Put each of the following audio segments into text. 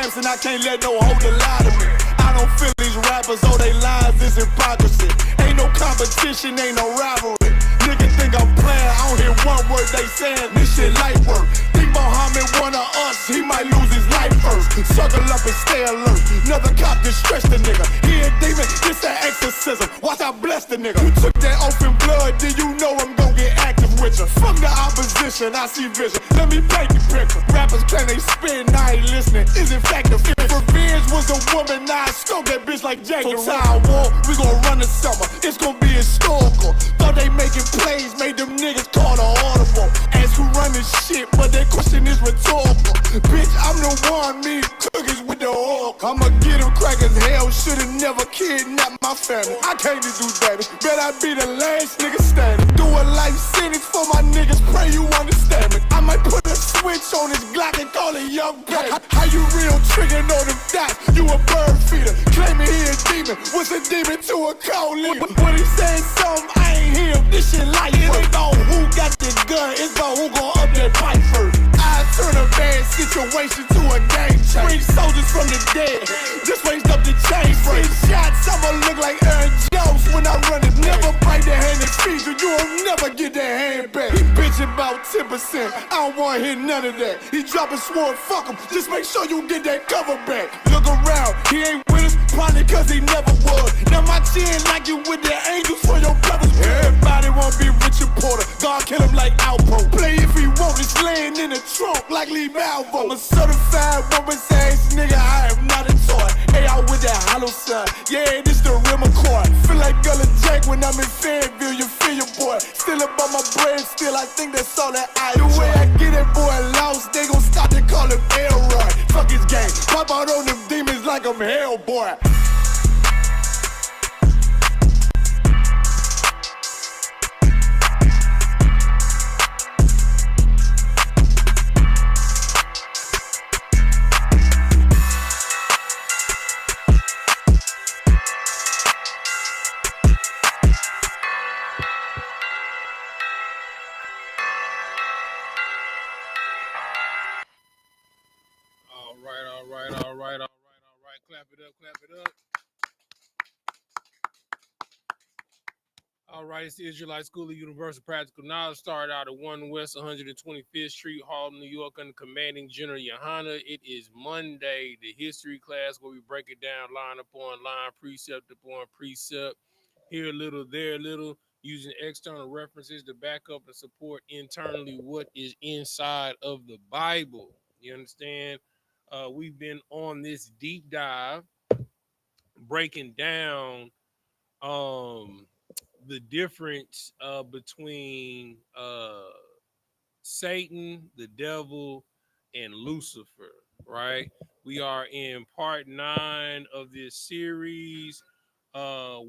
person, I can't let no hoe to lie to me. I don't feel these rappers, oh they lies is hypocrisy. Ain't no competition, ain't no rivalry. Nigga think I'm playing, I don't hear one word they saying. This shit light work. Think Muhammad one of us, he might lose his life first. Circle up and stay alert. Another cop just stretch the nigga. He a demon, this an exorcism. Watch I bless the nigga. You took that oath in blood, then you know I'm gon' get active with you. From the opposition, I see vision. Let me paint the picture. Rappers claim they spin, I ain't listening. Is in fact the fear. Revenge was a woman, now I stroke that bitch like Jack the Ripper. War, we gon' run the summer. It's gon' be historical. Thought they making plays, made them niggas call the audible. Ask who run this shit, but that question is rhetorical. Bitch, I'm the one, me cookies with the oil. I'ma get them crackers, hell, should've never kidnapped my family. I came to do damage, bet I be the last nigga standing. Do a life sentence for my niggas, pray you understand me. I might put a switch on this Glock and call it young baby. How you real triggering on them dots? You a bird feeder, claiming he a demon. What's a demon to a cold leader? When he saying something, I ain't hear him. This shit light work. It ain't about who got the gun, it's about who gon' up that pipe first. I turn a bad situation to a game changer. Bring soldiers from the dead, just raised up the chain frame. Shots, I'ma look like Aaron Jones when I run it. Never bite the hand and feed you, you'll never get that hand back. He bitchin' about 10%, I don't wanna hear none of that. He dropping sword, fuck him, just make sure you get that cover back. Look around, he ain't with us, probably cause he never was. Now my chin like you with the angels for your brothers. Everybody wanna be Richard Porter, God kill him like Alpo. Play if he want, it's laying in the trunk like Lee Malvo. I'm a certified woman's ass nigga, I am not a toy. Hey, I with that hollow side, yeah, this the real McCoy. Feel like Gullah Jack when I'm in Fayetteville, you feel your boy. Still up on my bread, still I think that's all that I do. The way I get that boy lost, they gon' start to call him Elroy. Fuck his game, pop out on them demons like I'm Hellboy. Clap it up, clap it up. All right, it's the Israelite School of Universal Practical Knowledge. Started out at 1 West 125th Street, Harlem, New York, under Commanding General YAHANNA. It is Monday, the history class, where we break it down line upon line, precept upon precept, here a little, there a little, using external references to back up and support internally what is inside of the Bible. You understand? We've been on this deep dive, breaking down the difference between Satan, the devil, and Lucifer, right? We are in part 9 of this series. Before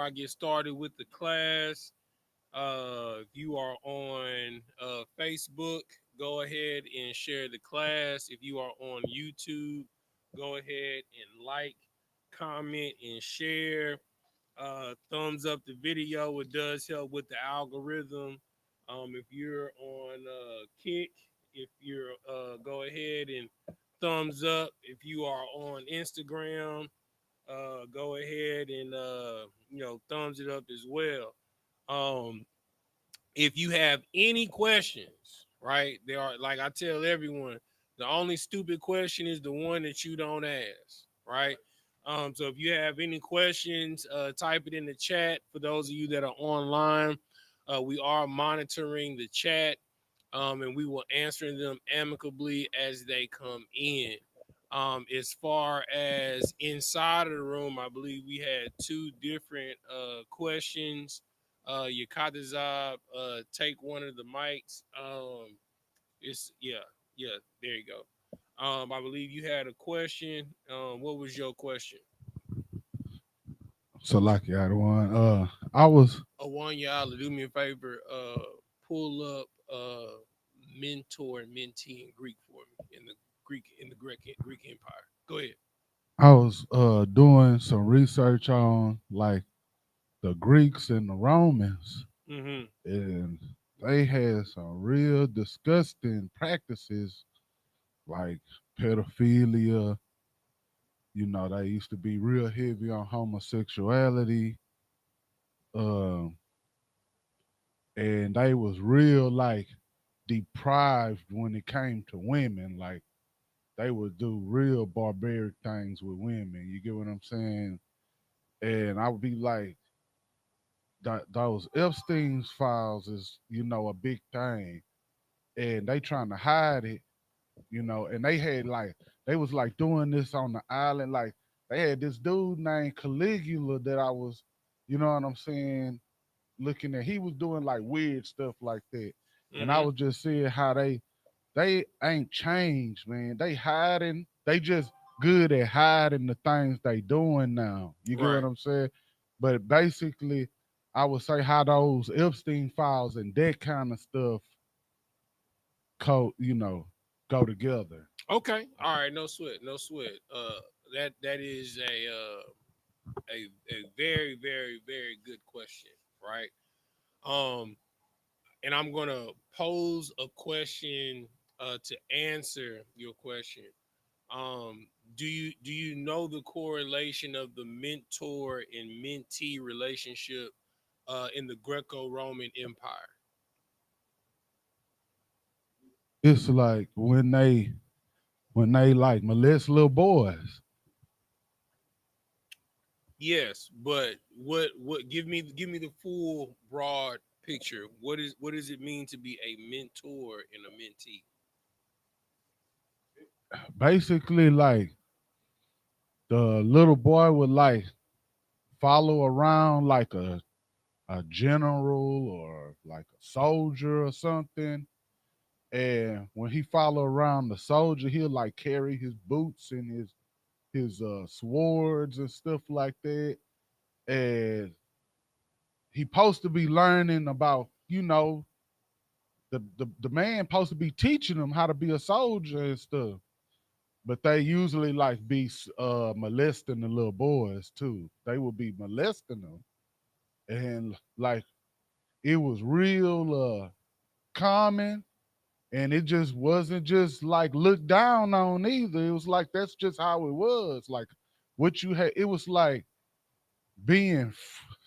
I get started with the class, if you are on Facebook, go ahead and share the class. If you are on YouTube, go ahead and like, comment, and share. Thumbs up the video. It does help with the algorithm. If you're on Kick, if you're go ahead and thumbs up. If you are on Instagram, go ahead and thumbs it up as well. If you have any questions, right? There are, like I tell everyone, the only stupid question is the one that you don't ask, right? So if you have any questions, type it in the chat. For those of you that are online, we are monitoring the chat, and we will answer them amicably as they come in. As far as inside of the room, I believe we had 2 different questions. Yakatazab, take one of the mics. There you go. I believe you had a question. What was your question? So like you had one. I was one y'all do me a favor. Pull up mentor and mentee in Greek for me in the Greek Empire. Go ahead. I was doing some research on like the Greeks and the Romans, and they had some real disgusting practices like pedophilia. You know, they used to be real heavy on homosexuality. Um, and they was real like deprived when it came to women. Like they would do real barbaric things with women. You get what I'm saying? And I would be like, those Epstein's files is, a big thing, and they trying to hide it, and they had like they was like doing this on the island, like they had this dude named Caligula that I was, you know what I'm saying, looking at. He was doing like weird stuff like that, and I Mm-hmm. was just seeing how they ain't changed, man. They hiding. They just good at hiding the things they doing now. You get what Right. I'm saying? But basically, I would say how those Epstein files and that kind of stuff go together. Okay. All right. No sweat. No sweat. That is a very very very good question, right? Um, and I'm gonna pose a question to answer your question. Um, do you know the correlation of the mentor and mentee relationship in the Greco-Roman Empire? It's like when they like molest little boys. Yes, but what give me the full broad picture. What does it mean to be a mentor and a mentee? Basically, like the little boy would like follow around like a general or like a soldier or something. And when he follow around the soldier, he'll like carry his boots and his swords and stuff like that. And he supposed to be learning about, the man supposed to be teaching him how to be a soldier and stuff. But they usually like be molesting the little boys too. They would be molesting them, and like it was real common, and it just wasn't just like looked down on either. It was like that's just how it was. Like what you had, it was like being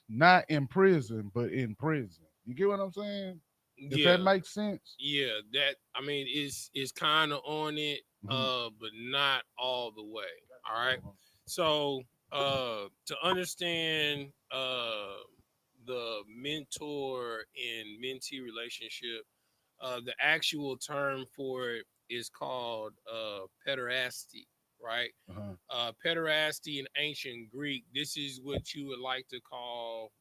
not in prison, but in prison. You get what I'm saying? If that Yeah, makes sense. yeah. That I mean is kind of on it, Hmm. but not all the way. All right. So to understand the mentor and mentee relationship, the actual term for it is called pederasty, right? Uh-huh. Pederasty in ancient Greek. This is what you would like to call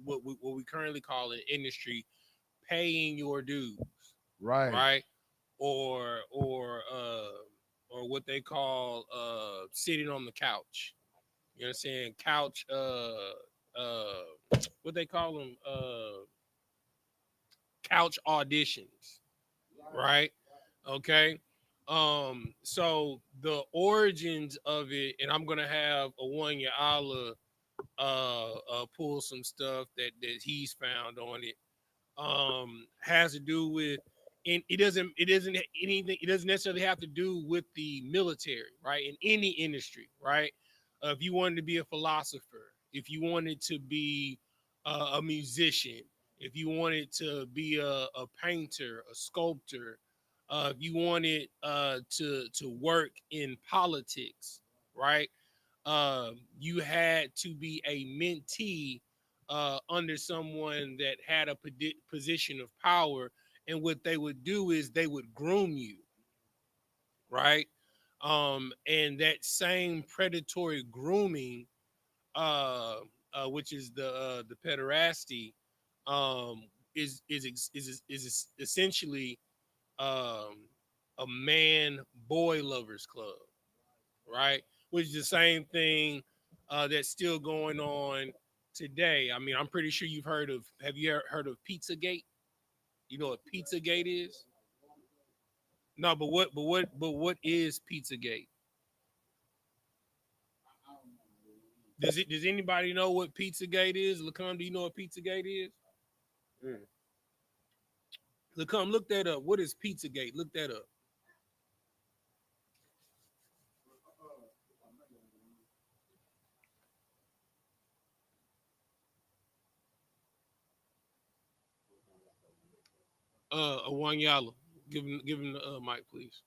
what we currently call in industry paying your dues, Right. right? Or what they call sitting on the couch. You know what I'm saying? Couch what they call them couch auditions, right? Okay. So the origins of it, and I'm gonna have a one Ya'ala pull some stuff that he's found on it. Has to do with, and it doesn't anything, it doesn't necessarily have to do with the military, right? In any industry, right? If you wanted to be a philosopher, if you wanted to be a musician, if you wanted to be a painter, a sculptor, if you wanted to work in politics, right? You had to be a mentee under someone that had a position of power, and what they would do is they would groom you, right? And that same predatory grooming, uh, which is the pederasty, um, is essentially um, a man boy lovers club, right? Which is the same thing that's still going on today. I mean, I'm pretty sure you've heard of. Have you ever heard of Pizzagate? You know what Pizzagate is? No, but what is Pizzagate? Does anybody know what Pizzagate is? Lacom, do you know what Pizzagate is? Mm. Lacom, look that up. What is Pizzagate? Look that up. One Yala. Give him the mic, please.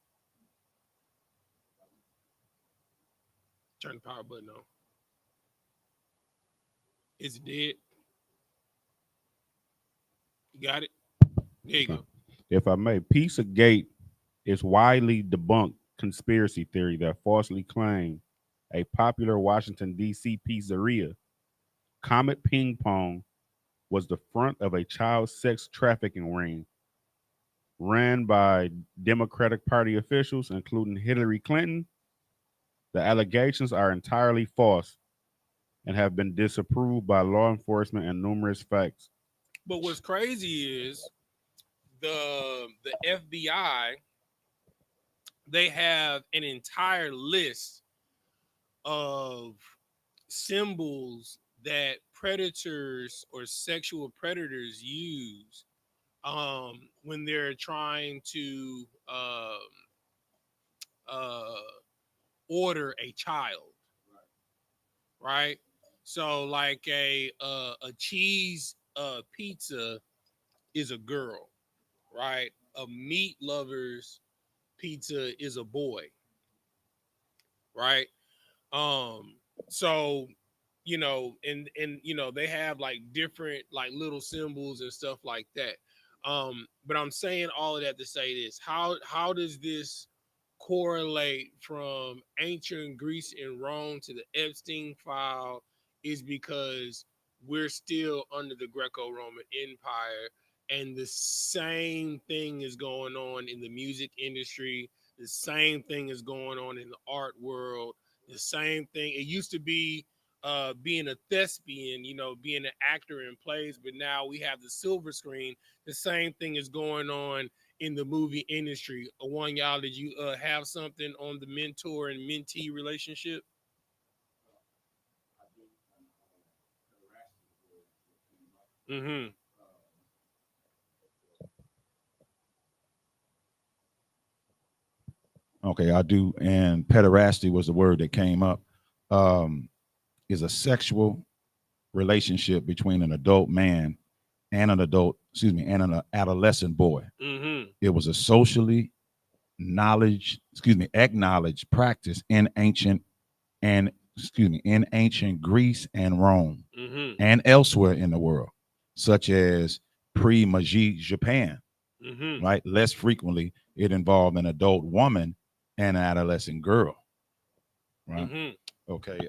Turn the power button on. Is it dead? You got it? There you go. If I may, Pizzagate is widely debunked conspiracy theory that falsely claimed a popular Washington, D.C. pizzeria, Comet Ping Pong, was the front of a child sex trafficking ring ran by Democratic Party officials, including Hillary Clinton. The allegations are entirely false and have been disapproved by law enforcement and numerous facts. But what's crazy is the FBI, they have an entire list of symbols that predators or sexual predators use when they're trying to order a child, right? So like a cheese pizza is a girl, right? A meat lover's pizza is a boy, right? So and they have like different like little symbols and stuff like that. But I'm saying all of that to say this: how does this correlate from ancient Greece and Rome to the Epstein file? Is because we're still under the Greco-Roman Empire, and the same thing is going on in the music industry. The same thing is going on in the art world. The same thing. It used to be being a thespian, being an actor in plays, but now we have the silver screen. The same thing is going on in the movie industry. One y'all, did you have something on the mentor and mentee relationship? Mm-hmm. Okay, I do. And pederasty was the word that came up. Is a sexual relationship between an adult man and an adolescent boy. Mm-hmm. It was a socially acknowledged practice in ancient Greece and Rome Mm-hmm. and elsewhere in the world, such as pre-Meiji Japan. Mm-hmm. Right? Less frequently, it involved an adult woman and an adolescent girl. Right? Mm-hmm. Okay.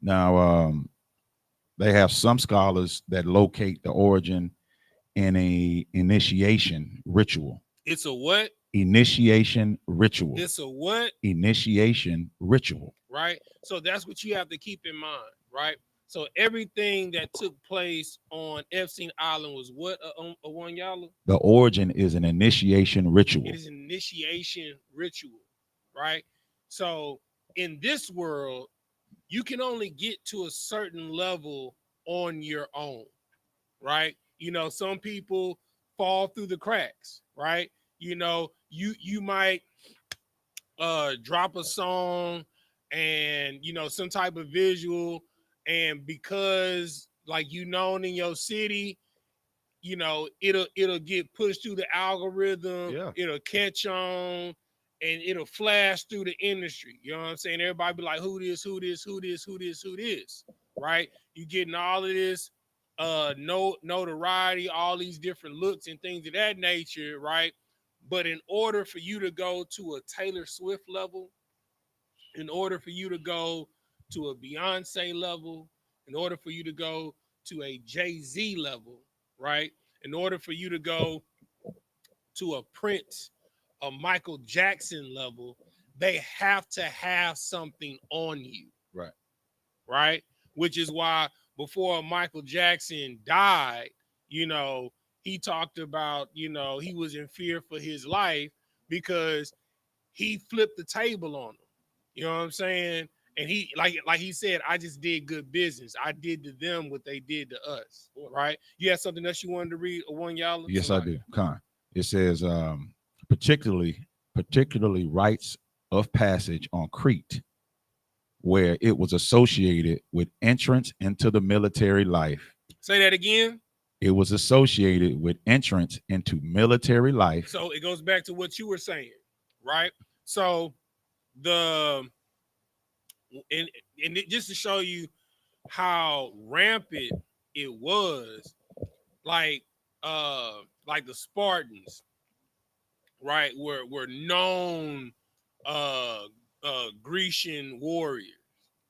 Now, they have some scholars that locate the origin in a initiation ritual. It's a what? Initiation ritual. It's a what? Initiation ritual. Right? So that's what you have to keep in mind, right? So everything that took place on Epstein Island was what, a one y'all? The origin is an initiation ritual. It is an initiation ritual, right? So in this world, you can only get to a certain level on your own, right? Some people fall through the cracks, right? You might drop a song and some type of visual, and because like known in your city, it'll get pushed through the algorithm. Yeah. It'll catch on and it'll flash through the industry. You know what I'm saying? Everybody be like, who this, right? You getting all of this notoriety, all these different looks and things of that nature, right? But in order for you to go to a Taylor Swift level, in order for you to go to a Beyonce level, in order for you to go to a Jay-Z level, right? In order for you to go to a Prince, a Michael Jackson level, they have to have something on you. Right. Right? Which is why before Michael Jackson died, he talked about, he was in fear for his life because he flipped the table on them. You know what I'm saying? And he like he said, I just did good business. I did to them what they did to us. Right? You had something else you wanted to read, or one y'all? Yes, somebody? I do. Con. It says particularly rites of passage on Crete, where it was associated with entrance into the military life. Say that again. It was associated with entrance into military life. So it goes back to what you were saying, right? So the and just to show you how rampant it was, like the Spartans, right, were known Grecian warriors,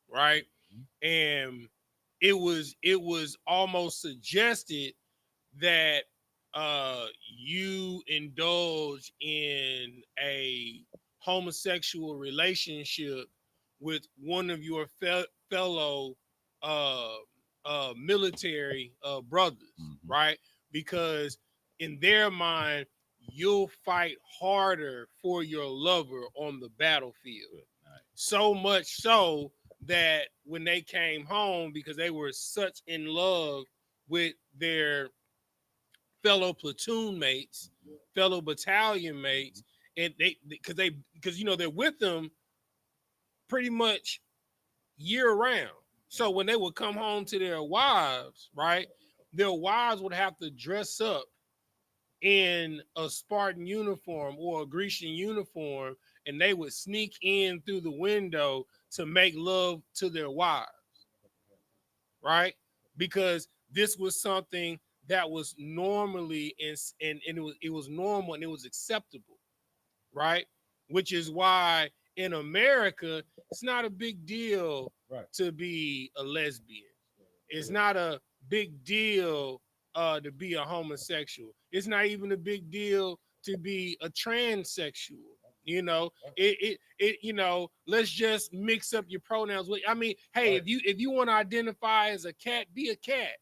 right? And it was almost suggested that you indulge in a homosexual relationship with one of your fellow uh, military brothers, right? Because in their mind, you'll fight harder for your lover on the battlefield. So much so that when they came home, because they were such in love with their fellow platoon mates, fellow battalion mates, and because they're with them pretty much year round. So when they would come home to their wives, right, their wives would have to dress up in a Spartan uniform or a Grecian uniform, and they would sneak in through the window to make love to their wives, right? Because this was something that was normally and it was normal and it was acceptable, right? Which is why in America it's not a big deal to be a lesbian. It's not a big deal to be a homosexual. It's not even a big deal to be a transsexual. Let's just mix up your pronouns. I mean, hey, if you want to identify as a cat, be a cat,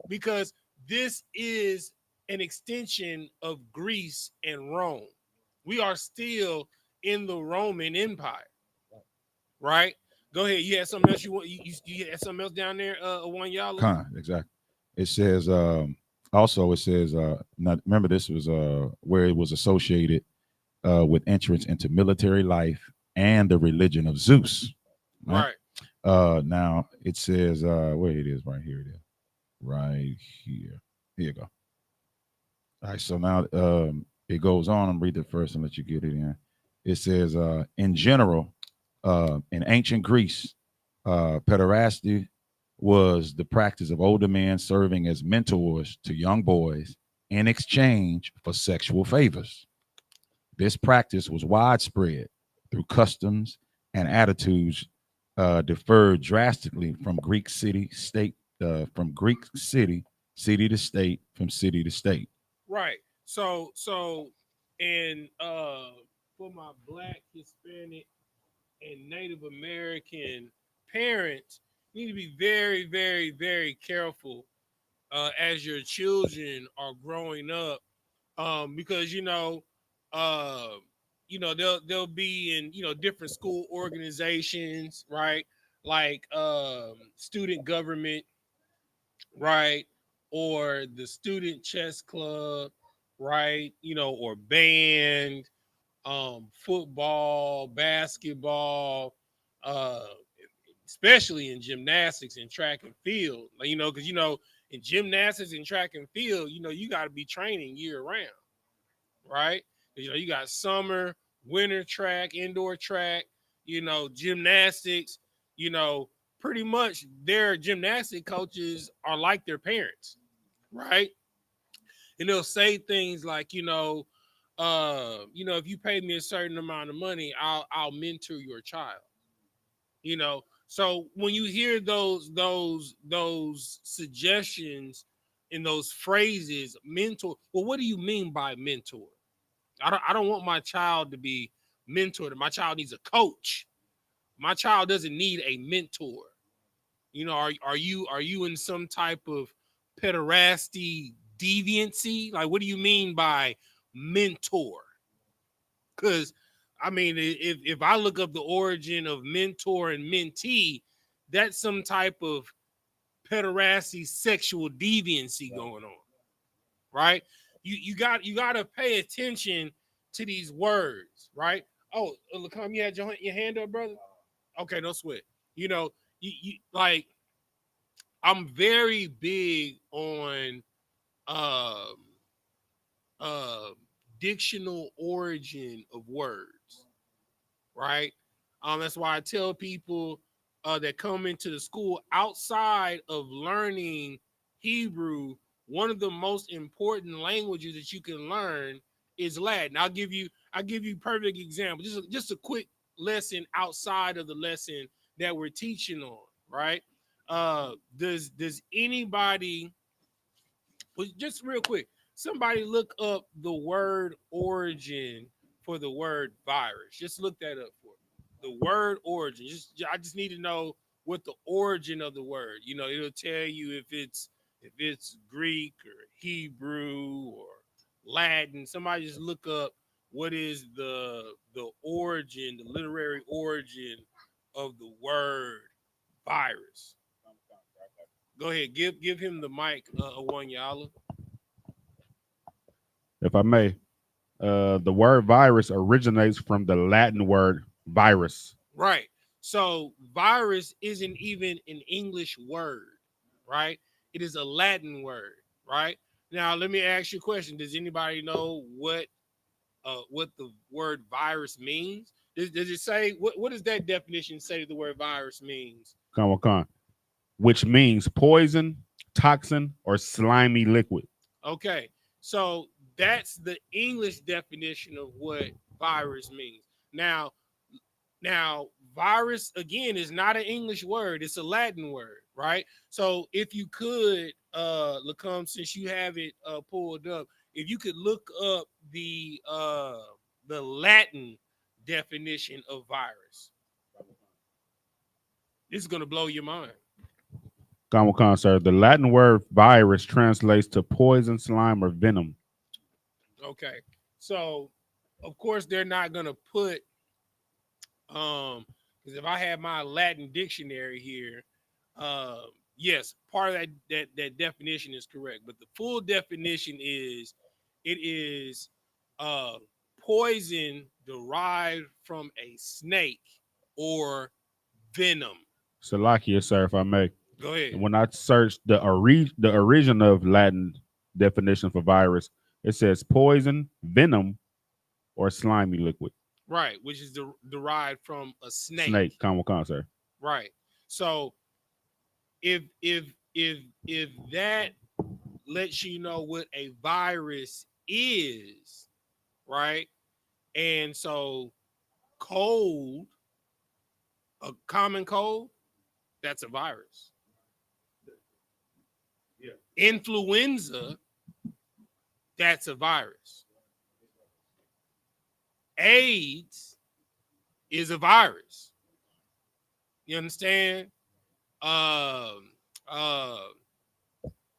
because this is an extension of Greece and Rome. We are still in the Roman Empire, right? Go ahead. You had something else you had something else down there, one y'all? Exactly. It says also it says now remember this was where it was associated with entrance into military life and the religion of Zeus. Right. Now it says where it is right here. It is right here. Here you go. All right. So now it goes on. I'm read it first and let you get it in. It says in general, in ancient Greece, pederasty was the practice of older men serving as mentors to young boys in exchange for sexual favors. This practice was widespread through customs and attitudes differed drastically from Greek city state from Greek city to state, from city to state. Right. So and for my Black, Hispanic, and Native American parents, you need to be very, very, very careful as your children are growing up, because they'll be in different school organizations, right? Like student government, right? Or the student chess club, right? Or band, football, basketball, uh, especially in gymnastics and track and field. Because in gymnastics and track and field, you got to be training year round, right? You got summer, winter track, indoor track, gymnastics, pretty much their gymnastic coaches are like their parents, right? And they'll say things like, if you pay me a certain amount of money, I'll mentor your child. So when you hear those suggestions and those phrases, mentor, well, what do you mean by mentor? I don't want my child to be mentored. My child needs a coach. My child doesn't need a mentor. Are you in some type of pederasty deviancy? Like, what do you mean by mentor? Because I mean, if I look up the origin of mentor and mentee, that's some type of pederasty sexual deviancy going on, right? You got to pay attention to these words, right? Oh, Lacom, you had your hand up, brother? Okay, no sweat. You like, I'm very big on um, uh, dictional origin of words, right? That's why I tell people that come into the school outside of learning Hebrew, one of the most important languages that you can learn is Latin. I'll give you perfect example. Just a quick lesson outside of the lesson that we're teaching on, right? Does anybody, well, just real quick, somebody look up the word origin for the word virus. Just look that up for me. The word origin. I just need to know what the origin of the word. You know, it'll tell you if it's Greek or Hebrew or Latin. Somebody just look up what is the origin, the literary origin of the word virus. Go ahead, give him the mic, one y'all. If I may, the word virus originates from the Latin word virus. Right. So virus isn't even an English word, right? It is a Latin word, right? Now let me ask you a question. Does anybody know what the word virus means? Does it say what does that definition say the word virus means? Come on, which means poison, toxin, or slimy liquid. Okay. So that's the English definition of what virus means. Now, virus again is not an English word; it's a Latin word, right? So, if you could, Lacombe, since you have it pulled up, if you could look up the Latin definition of virus, this is gonna blow your mind. Come on, sir. The Latin word virus translates to poison, slime, or venom. Okay, so of course they're not gonna put because if I have my Latin dictionary here, yes, part of that definition is correct, but the full definition is it is uh poison derived from a snake or venom. Salakia, sir, if I may. Go ahead. And when I searched the origin of Latin definition for virus, it says poison, venom, or slimy liquid. Right, which is derived from a snake. Snake, come on, sir. Right. So if that lets you know what a virus is, right? And so cold, a common cold, that's a virus. Yeah. Influenza, that's a virus. AIDS is a virus. You understand?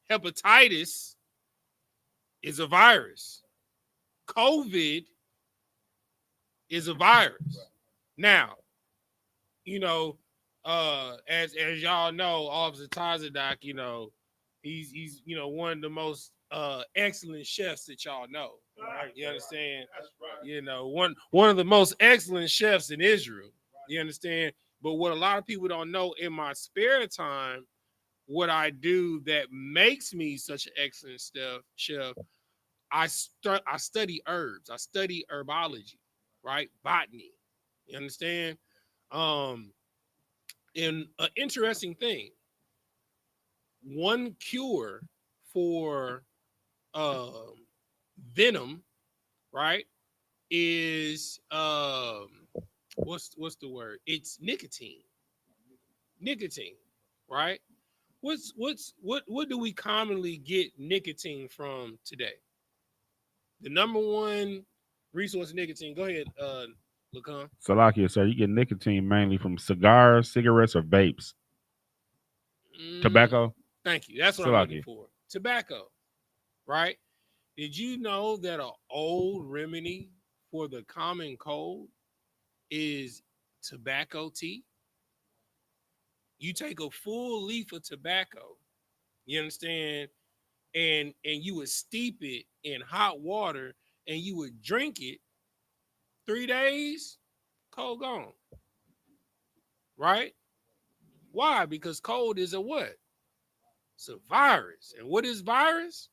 Hepatitis is a virus. COVID is a virus. Now, you know, as y'all know, Officer Tazadak, you know, he's one of the most excellent chefs that y'all know. Right? You understand? That's right. You know, one of the most excellent chefs in Israel. You understand? But what a lot of people don't know, in my spare time, what I do that makes me such an excellent chef, I study herbs. I study herbology, right? Botany. You understand? And an interesting thing, one cure for venom, right, is what's the word? It's nicotine. Nicotine, right? What do we commonly get nicotine from today? The number one resource of nicotine. Go ahead, Lacan. Salakia, sir, you get nicotine mainly from cigars, cigarettes, or vapes. Tobacco. Thank you. That's what I'm looking for. Tobacco, right? Did you know that an old remedy for the common cold is tobacco tea? You take a full leaf of tobacco, you understand, and you would steep it in hot water and you would drink it 3 days, cold gone. Right? Why? Because cold is a what? It's a virus. And what is virus?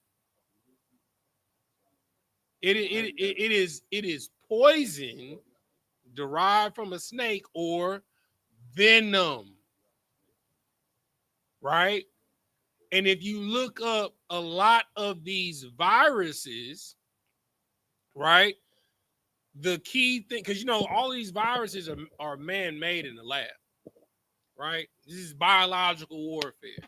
It is poison derived from a snake or venom, right? And if you look up a lot of these viruses, right, the key thing, because you know all these viruses are man-made in the lab, right? This is biological warfare.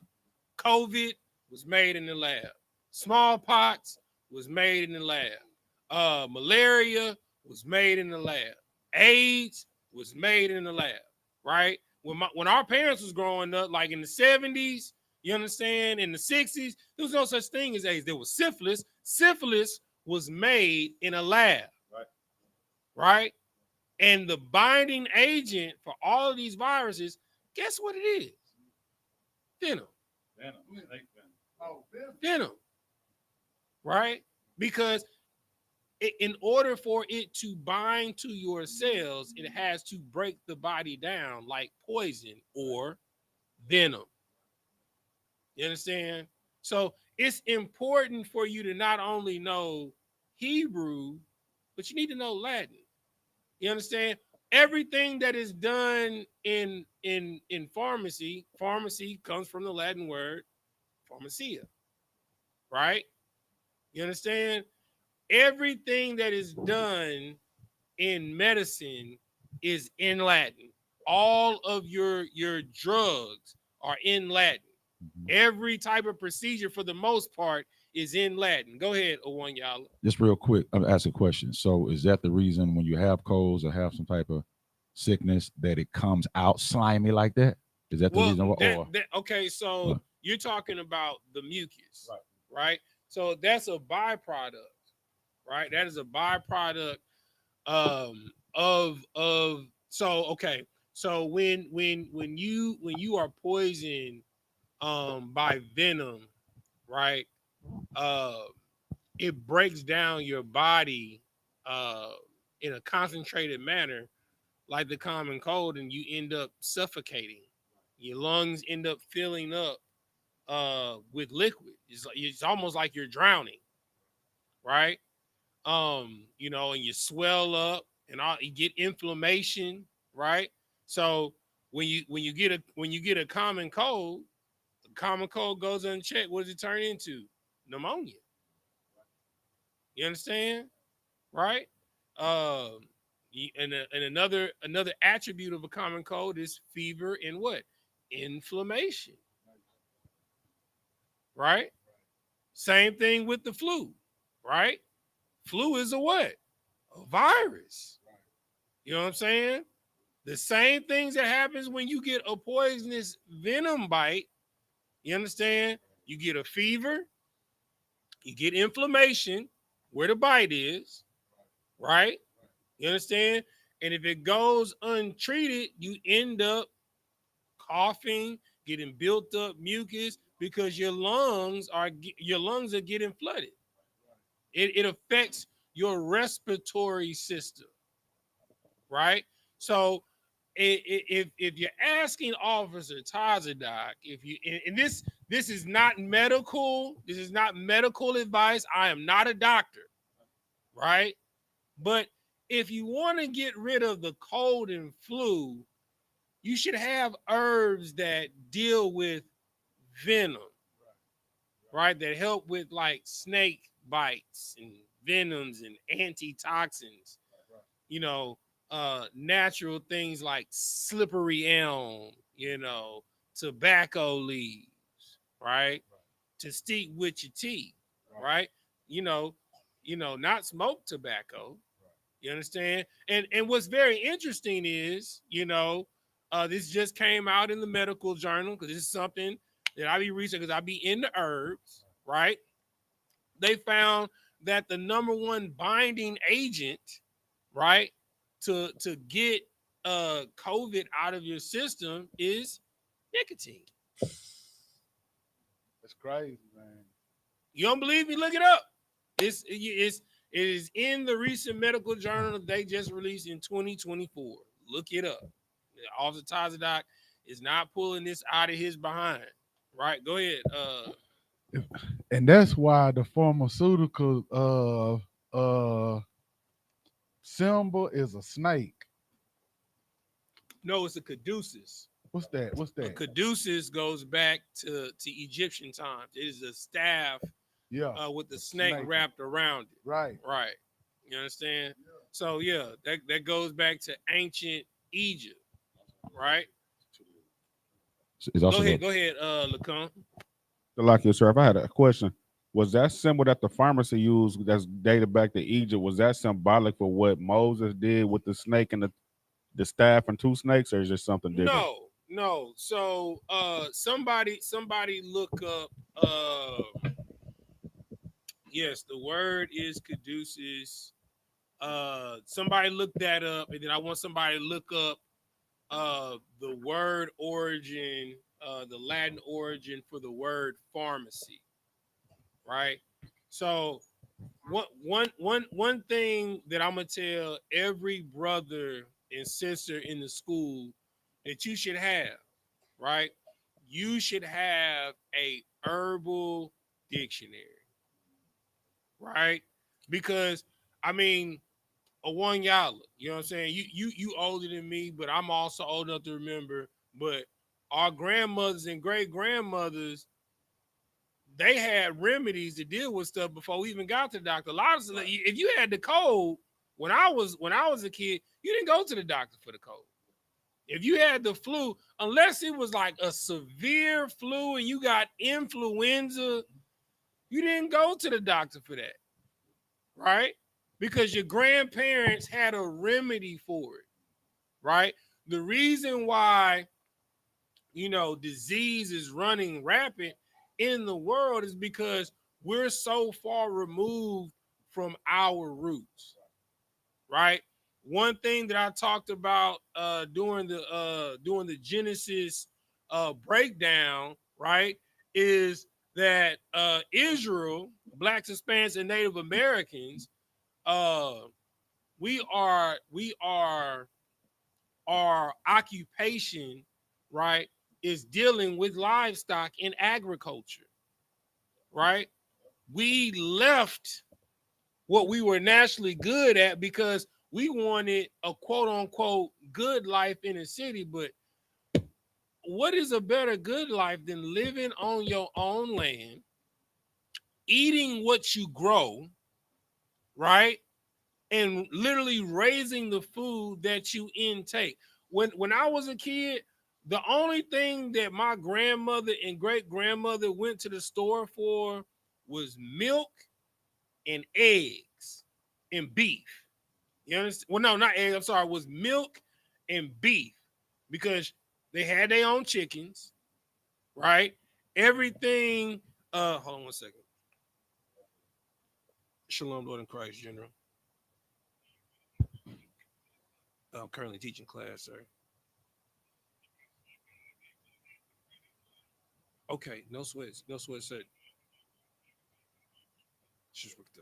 COVID was made in the lab. Smallpox was made in the lab. Malaria was made in the lab. AIDS was made in the lab, right? When our parents was growing up, like in the 70s, you understand, in the 60s, there was no such thing as AIDS. There was syphilis. Syphilis was made in a lab, right? And the binding agent for all of these viruses, guess what it is? Venom. Venom. Right? Because in order for it to bind to your cells, it has to break the body down like poison or venom. You understand? So it's important for you to not only know Hebrew, but you need to know Latin. You understand? Everything that is done in pharmacy comes from the Latin word pharmacia, right? You understand? Everything that is done in medicine is in Latin. All of your drugs are in Latin. Every type of procedure, for the most part, is in Latin. Go ahead, Owan Yala. Just real quick, I'm gonna ask a question. So is that the reason when you have colds or have some type of sickness that it comes out slimy like that? Is that the reason why? Okay, so you're talking about the mucus, right? So that's a byproduct, right? That is a byproduct of so okay. So when you are poisoned by venom, right? It breaks down your body in a concentrated manner, like the common cold, and you end up suffocating. Your lungs end up filling up with liquid. It's almost like you're drowning, right? You know, and you swell up and you get inflammation, right? So when you get a common cold, the common cold goes unchecked. What does it turn into? Pneumonia. You understand? Right? And another attribute of a common cold is fever and what? Inflammation. Right? Same thing with the flu, right? Flu is a what? A virus. You know what I'm saying? The same things that happens when you get a poisonous venom bite. You understand? You get a fever, you get inflammation where the bite is, right? You understand? And if it goes untreated, you end up coughing, getting built up mucus because your lungs are getting flooded. It affects your respiratory system, right? So if you're asking Officer Tazadak, if you and this is not medical advice. I am not a doctor, right? But if you want to get rid of the cold and flu, you should have herbs that deal with venom, right? That help with like snake bites and venoms and antitoxins, you know, natural things like slippery elm, you know, tobacco leaves, right? To stick with your teeth, right? You know, not smoke tobacco. You understand? And what's very interesting is, you know, this just came out in the medical journal because this is something that I be researching because I be into herbs, right? They found that the number one binding agent, right, to get COVID out of your system is nicotine. That's crazy, man. You don't believe me? Look it up. It is in the recent medical journal that they just released in 2024. Look it up. Officer Tazadak is not pulling this out of his behind. Right? Go ahead. And that's why the pharmaceutical symbol is a snake. No, it's a caduceus. What's that? What's A that? caduceus goes back to Egyptian times. It is a staff Yeah. with the a snake snake. wrapped around it. Right. Right. You understand? So yeah, that goes back to ancient Egypt. Right. It's also Go ahead, Lacombe. Like yourself, I had a question. Was that symbol that the pharmacy used that's dated back to Egypt, was that symbolic for what Moses did with the snake and the staff and two snakes, or is there something different? No. So somebody look up yes, the word is caduceus. Somebody look that up, and then I want somebody to look up the word origin, the Latin origin for the word pharmacy. Right? So one thing that I'm gonna tell every brother and sister in the school that you should have, right? You should have a herbal dictionary, right? Because I mean, a one y'all, you know what I'm saying? You older than me, but I'm also old enough to remember. But our grandmothers and great grandmothers, they had remedies to deal with stuff before we even got to the doctor. A lot of stuff, if you had the cold when I was a kid, you didn't go to the doctor for the cold. If you had the flu, unless it was like a severe flu and you got influenza, you didn't go to the doctor for that, right? Because your grandparents had a remedy for it, right? The reason why, disease is running rampant in the world is because we're so far removed from our roots, right? One thing that I talked about during the Genesis breakdown, right, is that Israel, Blacks, Hispanics, and Native Americans, we are our occupation, right, is dealing with livestock in agriculture, right? We left what we were naturally good at because we wanted a quote unquote good life in the city. But what is a better good life than living on your own land, eating what you grow, right? And literally raising the food that you intake. When I was a kid, the only thing that my grandmother and great grandmother went to the store for was milk and eggs and beef. You understand? Well, no, not eggs. I'm sorry. It was milk and beef because they had their own chickens, right? Everything. Hold on one second. Shalom, Lord in Christ, General. I'm currently teaching class, sir. Okay, no sweats, sir. Just worked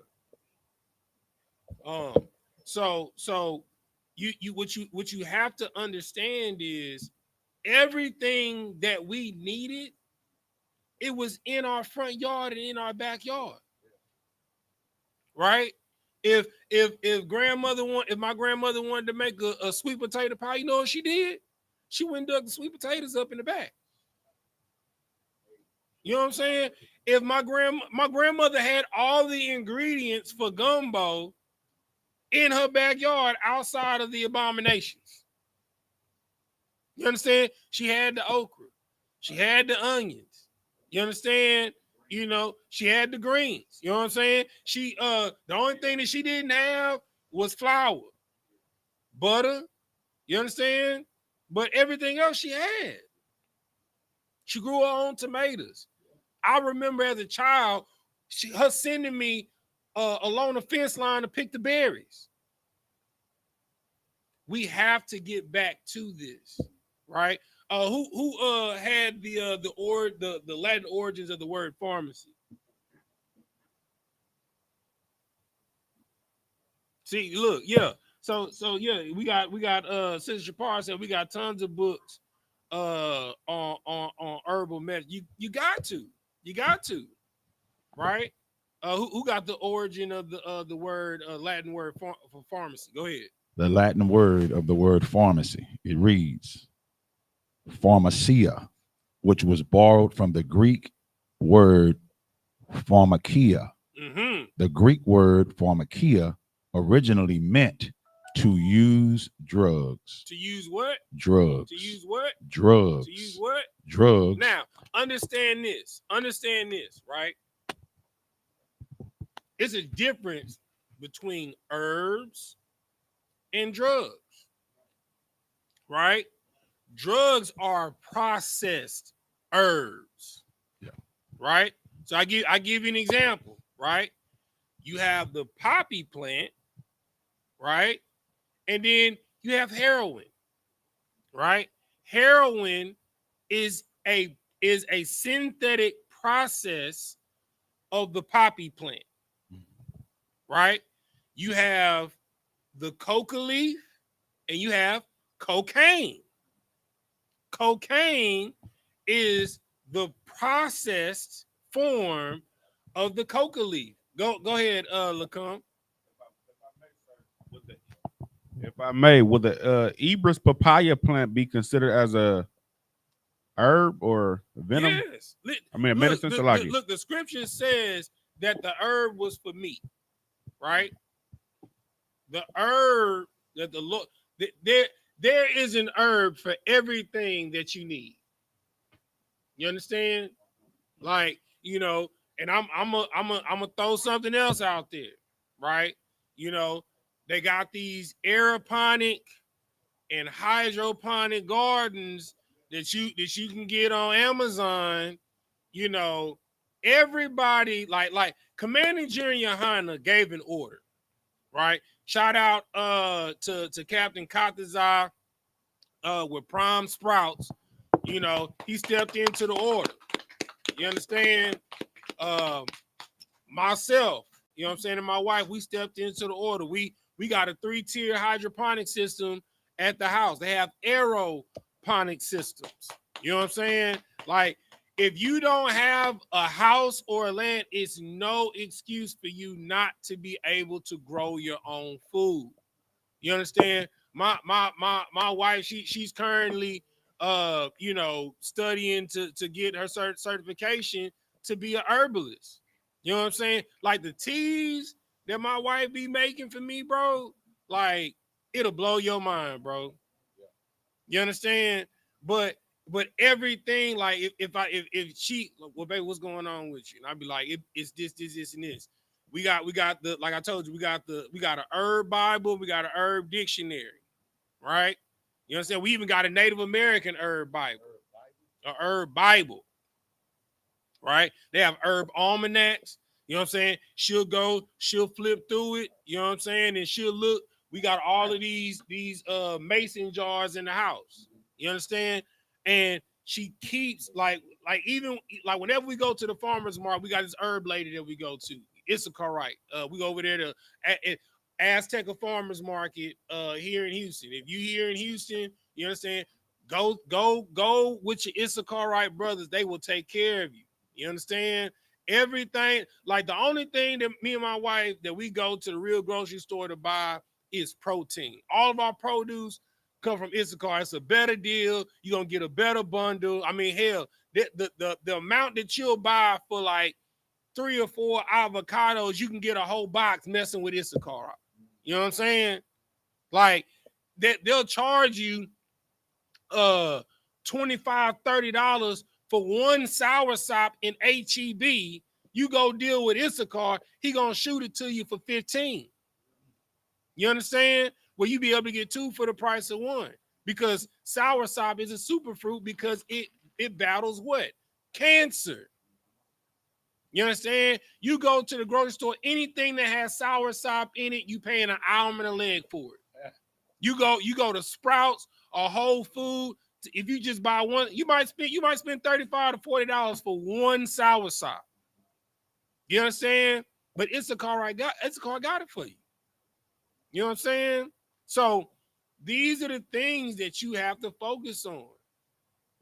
up. So you what you have to understand is everything that we needed, it was in our front yard and in our backyard, right? If my grandmother wanted to make a sweet potato pie, you know what she did? She went and dug the sweet potatoes up in the back. You know what I'm saying? If my grandmother had all the ingredients for gumbo in her backyard outside of the abominations. You understand? She had the okra. She had the onions. You understand? She had the greens. You know what I'm saying? She the only thing that she didn't have was flour, butter. You understand? But everything else she had. She grew her own tomatoes. I remember as a child, her sending me along the fence line to pick the berries. We have to get back to this, right? Who had the Latin origins of the word pharmacy? See, look, yeah. So yeah, we got Sister Shapar said we got tons of books on herbal medicine. You got to, right? Who got the origin of the word Latin word for pharmacy? Go ahead. The Latin word of the word pharmacy. It reads pharmacia, which was borrowed from the Greek word pharmakia. Mm-hmm. The Greek word pharmakia originally meant to use drugs. To use what? Drugs. To use what? Drugs. To use what? Drugs. Now, understand this. Understand this, right? It's a difference between herbs and drugs, right? Drugs are processed herbs, Yeah. right? So I give you an example, right? You have the poppy plant, right? And then you have heroin, right? Heroin is a synthetic process of the poppy plant, right? You have the coca leaf and you have cocaine. Cocaine is the processed form of the coca leaf. Go ahead, Lacombe. If I may, would the Ibris papaya plant be considered as a herb or venom? Yes. I mean, a medicine. Look, the scripture says that the herb was for meat, right? The herb that the Lord, there is an herb for everything that you need. You understand? Like, you know, and I'm gonna throw something else out there, right? You know, they got these aeroponic and hydroponic gardens that you can get on Amazon. You know, everybody like Commanding General YAHANNA gave an order, right? Shout out to Captain Katazar with Prime Sprouts. You know, he stepped into the order. You understand? Myself, you know what I'm saying, and my wife, we stepped into the order. We got a 3-tier hydroponic system at the house. They have aeroponic systems. You know what I'm saying? Like, if you don't have a house or a land, it's no excuse for you not to be able to grow your own food. You understand? My wife, she's currently you know, studying to get her certification to be a herbalist. You know what I'm saying? Like the teas that my wife be making for me, bro, like it'll blow your mind, bro. You understand? But everything, like if she, well, baby, what's going on with you? And I'd be like, it's this, and this. We got the, like I told you, we got a herb Bible, we got an herb dictionary, right? You understand? We even got a Native American herb Bible, a herb Bible, right? They have herb almanacs. You know what I'm saying? She'll flip through it. You know what I'm saying? And she'll look. We got all of these mason jars in the house. You understand? And she keeps like even like whenever we go to the farmer's market, we got this herb lady that we go to. Issacharite. We go over there to Azteca Farmers Market here in Houston. If you here in Houston, you understand? Go with your Issacharite brothers. They will take care of you. You understand? Everything, like the only thing that me and my wife that we go to the real grocery store to buy is protein. All of our produce come from Isupk. It's a better deal. You're gonna get a better bundle. I mean, hell, the amount that you'll buy for like 3 or 4 avocados, you can get a whole box messing with Isupk. You know what I'm saying? Like they'll charge you $25, $30 for one soursop in HEB. You go deal with Isupk, he gonna shoot it to you for 15. You understand? Well, you be able to get 2 for the price of 1, because soursop is a super fruit because it battles what? Cancer. You understand? You go to the grocery store, anything that has soursop in it, you paying an arm and a leg for it. You go to Sprouts or Whole Food. If you just buy one, you might spend $35 to $40 for one soursop. You understand? But Isupk got it for you. You know what I'm saying? So these are the things that you have to focus on,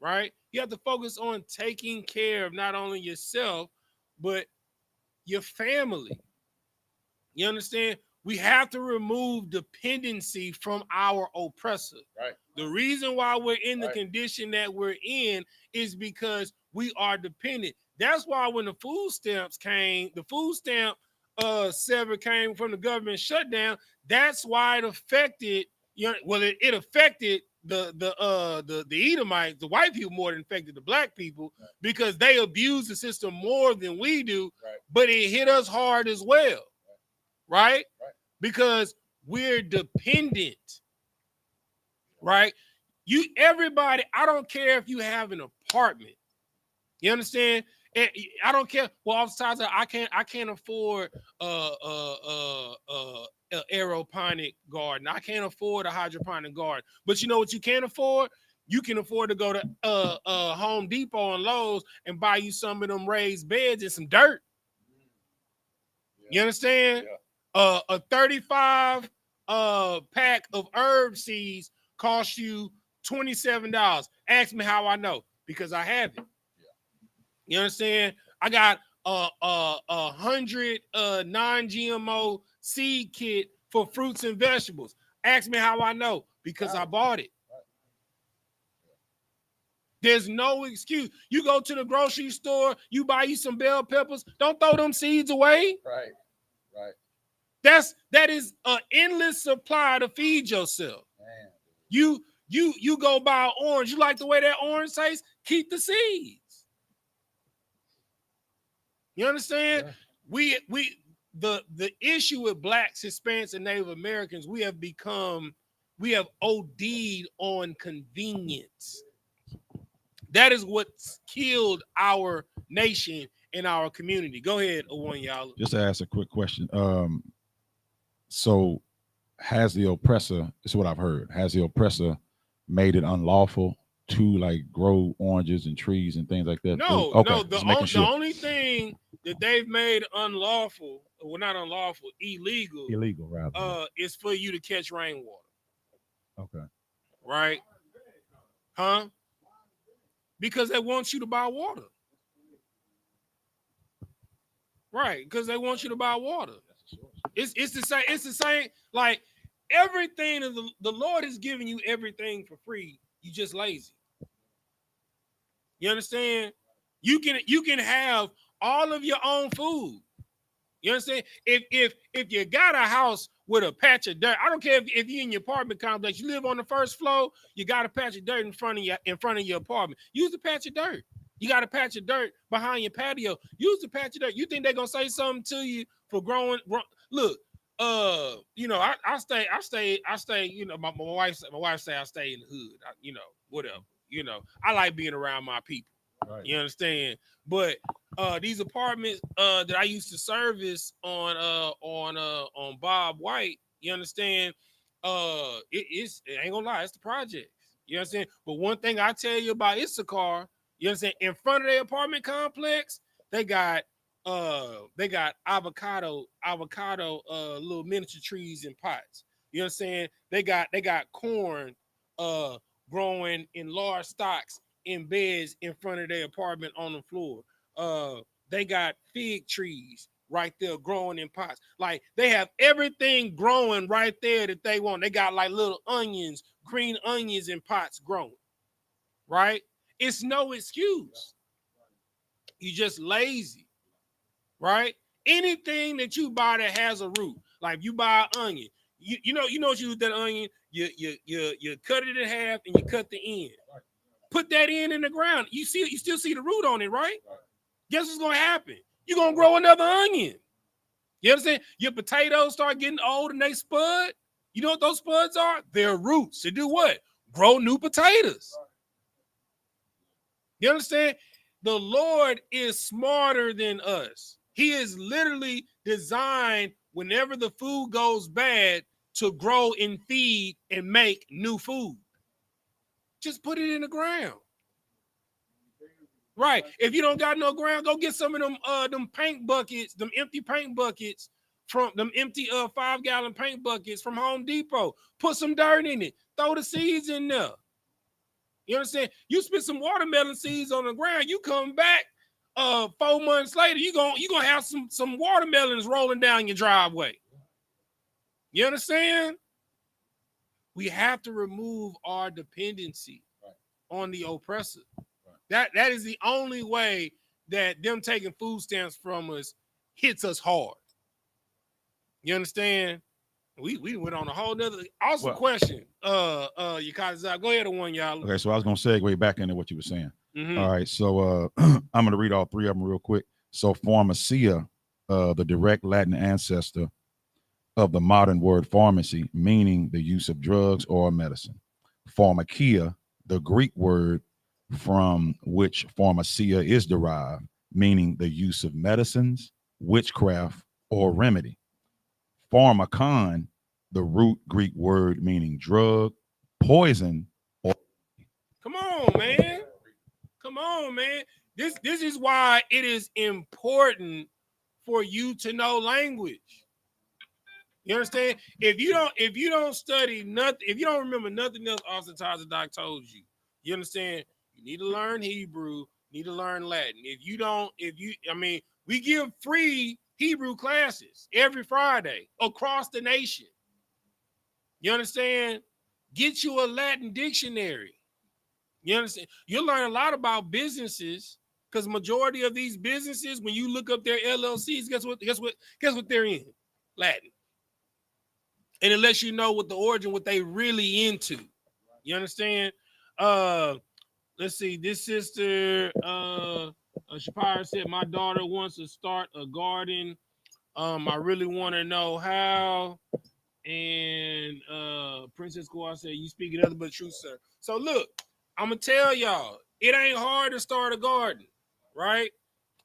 right? You have to focus on taking care of not only yourself, but your family. You understand? We have to remove dependency from our oppressor. Right. The reason why we're in the condition that we're in is because we are dependent. That's why when the food stamps came, the food stamp sever came from the government shutdown. That's why it affected, it affected the Edomites, the white people, more than affected the black people, because they abuse the system more than we do. But it hit us hard as well, right? Because we're dependent, right? Everybody, I don't care if you have an apartment. You understand? I don't care. Well, oftentimes I can't afford an aeroponic garden. I can't afford a hydroponic garden. But you know what you can afford? You can afford to go to Home Depot and Lowe's and buy you some of them raised beds and some dirt. You understand? Yeah. A 35 pack of herb seeds costs you $27. Ask me how I know, because I have it. You understand? I got a 100 non-GMO seed kit for fruits and vegetables. Ask me how I know, because I bought it. There's no excuse. You go to the grocery store, you buy you some bell peppers. Don't throw them seeds away. Right. That is an endless supply to feed yourself. Man. You go buy an orange. You like the way that orange tastes? Keep the seeds. You understand? Yeah. The issue with blacks, Hispanics, and Native Americans, we have OD'd on convenience. That is what's killed our nation and our community. Go ahead, Owen, y'all. Just to ask a quick question. So has the oppressor, this is what I've heard, has the oppressor made it unlawful to like grow oranges and trees and things like that? No, okay. no. The only thing that they've made unlawful, well, not unlawful, illegal, rather, is for you to catch rainwater. Okay. Right? Huh? Because they want you to buy water. Right, because they want you to buy water. It's the same. Like everything the Lord is giving you everything for free. You just lazy. You understand? You can have all of your own food. You understand? If you got a house with a patch of dirt, I don't care if you're in your apartment complex, you live on the first floor, you got a patch of dirt in front of your apartment. Use the patch of dirt. You got a patch of dirt behind your patio. Use the patch of dirt. You think they're gonna say something to you for growing? Look, I stay. You know, my wife say I stay in the hood. Whatever. I like being around my people. Right. You understand? But these apartments that I used to service on Bob White, you understand? It ain't gonna lie, it's the projects. You understand? But one thing I tell you about I.S.U.P.K, you understand? In front of their apartment complex, they got avocado little miniature trees in pots. You understand? They got corn growing in large stocks in beds in front of their apartment on the floor. They got fig trees right there growing in pots. Like they have everything growing right there that they want. They got like little onions, green onions in pots growing. Right? It's no excuse. You just lazy. Right? Anything that you buy that has a root, like you buy an onion, you know what you do with that onion? You cut it in half and you cut the end. Put that in the ground. You still see the root on it, right? Guess what's gonna happen? You're gonna grow another onion. You understand? Your potatoes start getting old and they spud. You know what those spuds are? They're roots. To do what? Grow new potatoes. You understand? The Lord is smarter than us. He is literally designed whenever the food goes bad to grow and feed and make new food. Just put it in the ground. Right. If you don't got no ground, go get some of them paint buckets, them empty paint buckets from them empty 5-gallon paint buckets from Home Depot. Put some dirt in it. Throw the seeds in there. You understand? You spit some watermelon seeds on the ground. You come back 4 months later, you gonna have some watermelons rolling down your driveway. You understand? We have to remove our dependency on the oppressor. That is the only way that them taking food stamps from us hits us hard. You understand? We went on a whole nother awesome question. Yakaza, go ahead and one, y'all. Okay, so I was gonna segue back into what you were saying. Mm-hmm. All right, so I'm gonna read all three of them real quick. So pharmacia, the direct Latin ancestor of the modern word pharmacy, meaning the use of drugs or medicine. Pharmakia, the Greek word from which pharmacia is derived, meaning the use of medicines, witchcraft, or remedy. Pharmakon, the root Greek word meaning drug, poison, or Come on, man. Come on, man. This is why it is important for you to know language. You understand? If you don't study nothing, if you don't remember nothing else Austin Doc told you, you understand? You need to learn Hebrew, you need to learn Latin. We give free Hebrew classes every Friday across the nation. You understand? Get you a Latin dictionary. You understand? You'll learn a lot about businesses because majority of these businesses, when you look up their LLCs, guess what they're in? Latin. And it lets you know what the origin, what they really into. You understand? Let's see. This sister, Shapira said, my daughter wants to start a garden. I really want to know how. And Princess Kawhi said, you speak nothing but truth, sir. So look, I'm gonna tell y'all, it ain't hard to start a garden, right?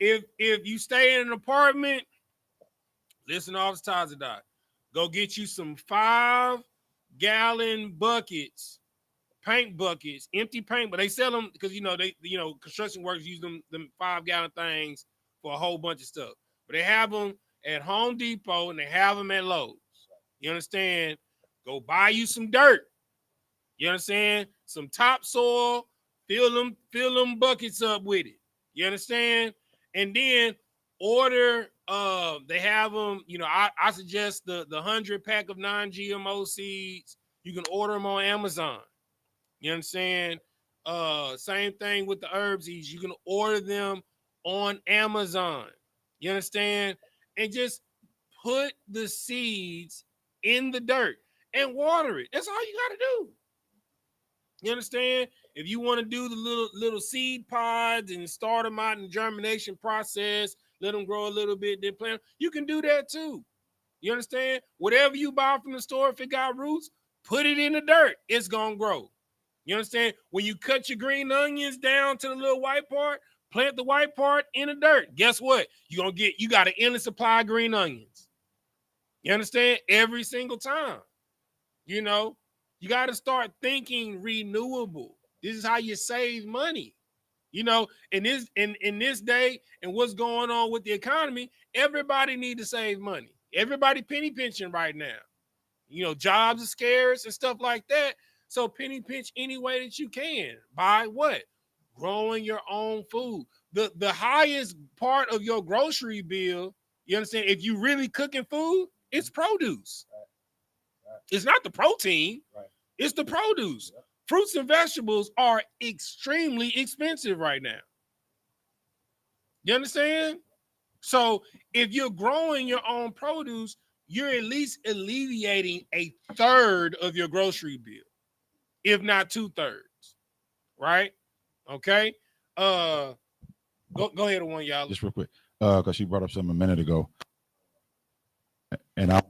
If you stay in an apartment, listen to all the ties of that. Go get you some 5-gallon buckets, paint buckets, empty paint, but they sell them because construction workers use them 5-gallon things for a whole bunch of stuff. But they have them at Home Depot and they have them at Lowe's. You understand? Go buy you some dirt. You understand? Some topsoil, fill them buckets up with it. You understand? And then order, they have them, I suggest the 100-pack of non-GMO seeds. You can order them on Amazon. You understand? Same thing with the herbs seeds. You can order them on Amazon. You understand? And just put the seeds in the dirt and water it. That's all you got to do. You understand? If you want to do the little seed pods and start them out in the germination process, let them grow a little bit, then plant them, you can do that too. You understand? Whatever you buy from the store, if it got roots, put it in the dirt. It's going to grow. You understand? When you cut your green onions down to the little white part, plant the white part in the dirt. Guess what? You got an endless supply of green onions. You understand? Every single time. You got to start thinking renewable. This is how you save money. In this day and what's going on with the economy, everybody need to save money. Everybody penny pinching right now. Jobs are scarce and stuff like that. So penny pinch any way that you can. By what? Growing your own food. The highest part of your grocery bill, you understand, if you really cooking food, it's produce. It's not the protein. It's the produce. Fruits and vegetables are extremely expensive right now. You understand? So if you're growing your own produce, you're at least alleviating a third of your grocery bill, if not 2/3. Right? Okay. Go ahead one, y'all. just real quick, because she brought up something a minute ago, and I'm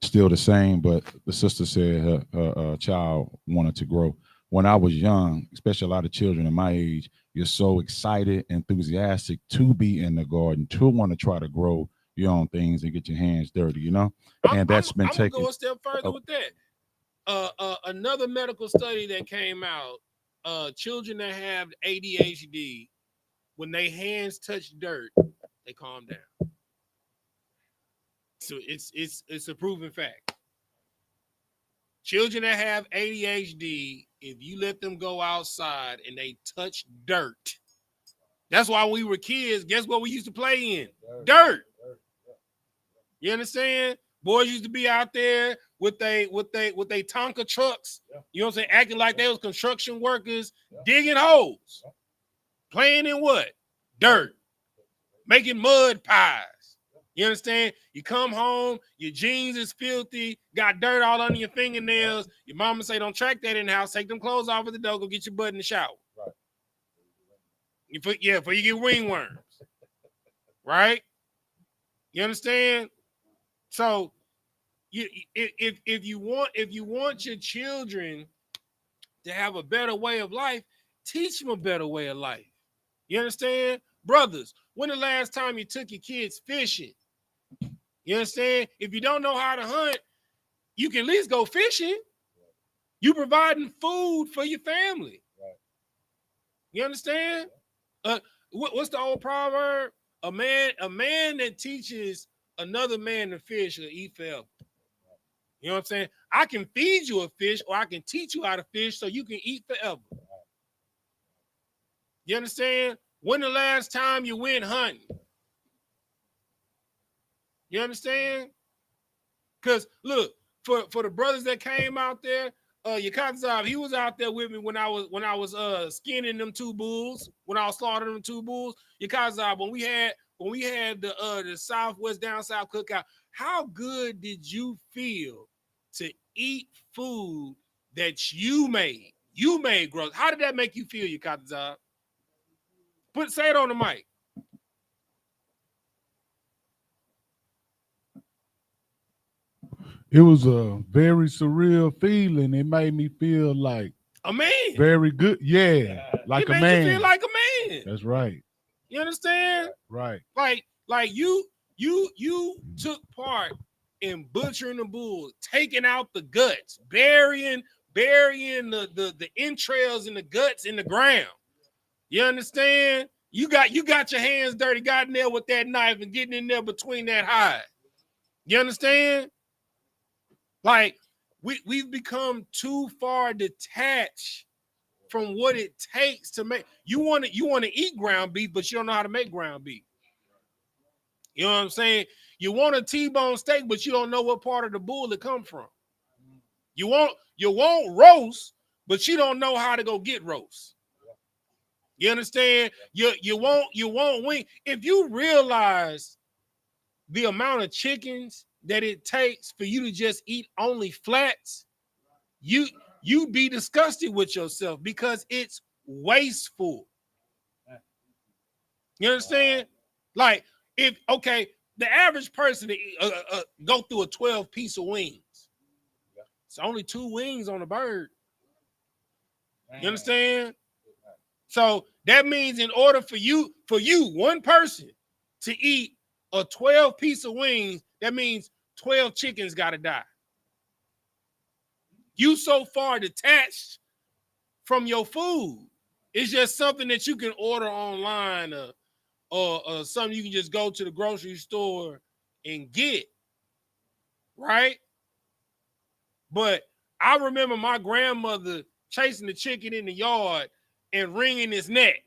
still the same, but the sister said her child wanted to grow. When I was young, especially a lot of children in my age, you're so excited, enthusiastic to be in the garden, to want to try to grow your own things and get your hands dirty, and that's been taken. I'm gonna go a step further with that. Another medical study that came out, children that have ADHD, when their hands touch dirt, they calm down. So it's a proven fact. Children that have ADHD, if you let them go outside and they touch dirt, That's why when we were kids, guess what we used to play in? Dirt. You understand? Boys used to be out there with they Tonka trucks, you know what I'm saying, acting like they was construction workers, digging holes, playing in what? Dirt, making mud pies. You understand? You come home, your jeans is filthy, got dirt all under your fingernails. Your mama say, don't track that in the house. Take them clothes off at the door. Go get your butt in the shower. Before you get ringworms. Right? You understand? So if you want your children to have a better way of life, teach them a better way of life. You understand? Brothers, when the last time you took your kids fishing? You understand? If you don't know how to hunt, you can at least go fishing. You providing food for your family. You understand? What's the old proverb? A man that teaches another man to fish will eat forever. You know what I'm saying? I can feed you a fish, or I can teach you how to fish so you can eat forever. You understand? When the last time you went hunting? You understand? Because look, for the brothers that came out there, Yakazab, he was out there with me when I was skinning them 2 bulls, when I was slaughtering them 2 bulls. Yakazab, when we had the Southwest Down South cookout, how good did you feel to eat food that you made? You made, gross. How did that make you feel, Yakazab? Say it on the mic. It was a very surreal feeling. It made me feel like a man. Very good. Yeah. Like it a made man. You feel like a man. That's right. You understand? Right. Like you took part in butchering the bull, taking out the guts, burying the entrails and the guts in the ground. You understand? You got your hands dirty, got in there with that knife and getting in there between that hide. You understand? Like we've become too far detached from what it takes to make. You want to eat ground beef, but you don't know how to make ground beef. You know what I'm saying? You want a T-bone steak, but you don't know what part of the bull it come from. You want roast, but you don't know how to go get roast. You understand? You want wing. If you realize the amount of chickens that it takes for you to just eat only flats, you'd be disgusted with yourself because it's wasteful. You understand? Like, the average person go through a 12 piece of wings. It's only 2 wings on a bird. You understand? So that means in order for you, one person, to eat a 12 piece of wings, that means 12 chickens got to die. You so far detached from your food. It's just something that you can order online or something you can just go to the grocery store and get, right? But I remember my grandmother chasing the chicken in the yard and wringing his neck.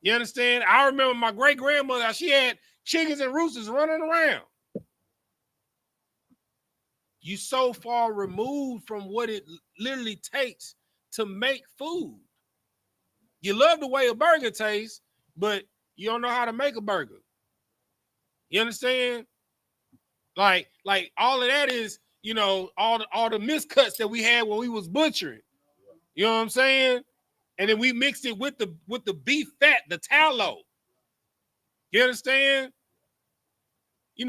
You understand? I remember my great-grandmother, she had chickens and roosters running around. You so far removed from what it literally takes to make food. You love the way a burger tastes, but you don't know how to make a burger. You understand? Like all of that is, all the miscuts that we had when we was butchering. You know what I'm saying? And then we mixed it with the beef fat, the tallow. You understand? You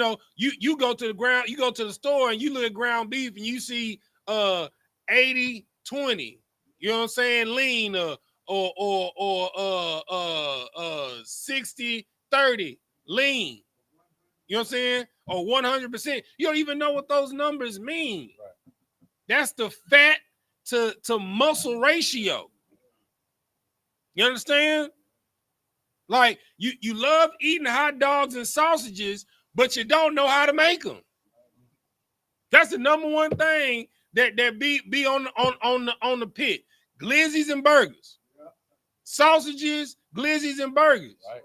go to the store and you look at ground beef and you see 80-20. You know what I'm saying? Lean or 60-30 lean. You know what I'm saying? Or 100%. You don't even know what those numbers mean. Right. That's the fat to muscle ratio. You understand? Like you love eating hot dogs and sausages, but you don't know how to make them. That's the number one thing that be on the pit. Glizzies and burgers. sausages, glizzies, and burgers. Right.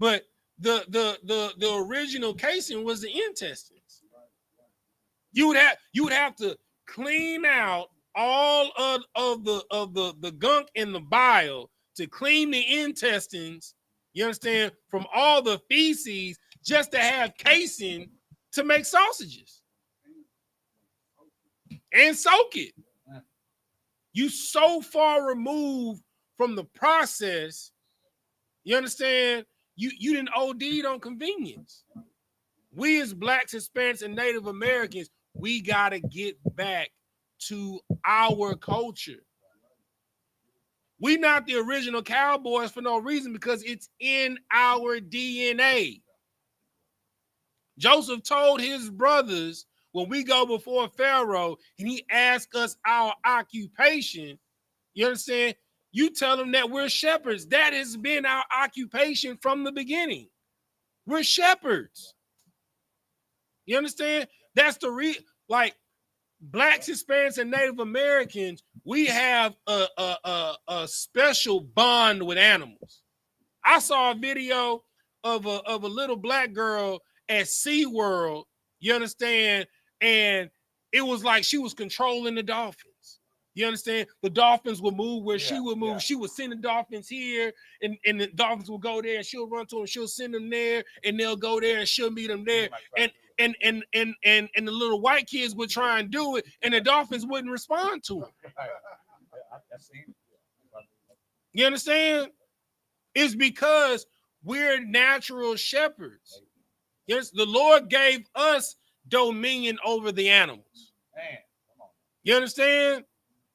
But the original casing was the intestines. You would have to clean out all of the gunk in the bile to clean the intestines, you understand, from all the feces just to have casing to make sausages and soak it. You so far removed from the process, you understand, you didn't OD'd on convenience. We as Blacks, Hispanics, and Native Americans, we got to get back to our culture. We not the original cowboys for no reason, because it's in our DNA. Joseph told his brothers when we go before Pharaoh and he asked us our occupation, you understand? You tell them that we're shepherds. That has been our occupation from the beginning. We're shepherds. You understand? That's the like Blacks, Hispanics, and Native Americans, we have a special bond with animals. I saw a video of a little black girl at SeaWorld, you understand? And it was like she was controlling the dolphins. You understand? The dolphins would move where she would move. Yeah. She would send the dolphins here, and the dolphins will go there, and she'll run to them, she'll send them there, and they'll go there, and she'll meet them there. And the little white kids would try and do it, and the dolphins wouldn't respond to them. You understand? It's because we're natural shepherds. Yes, the Lord gave us dominion over the animals. Man, come on. You understand?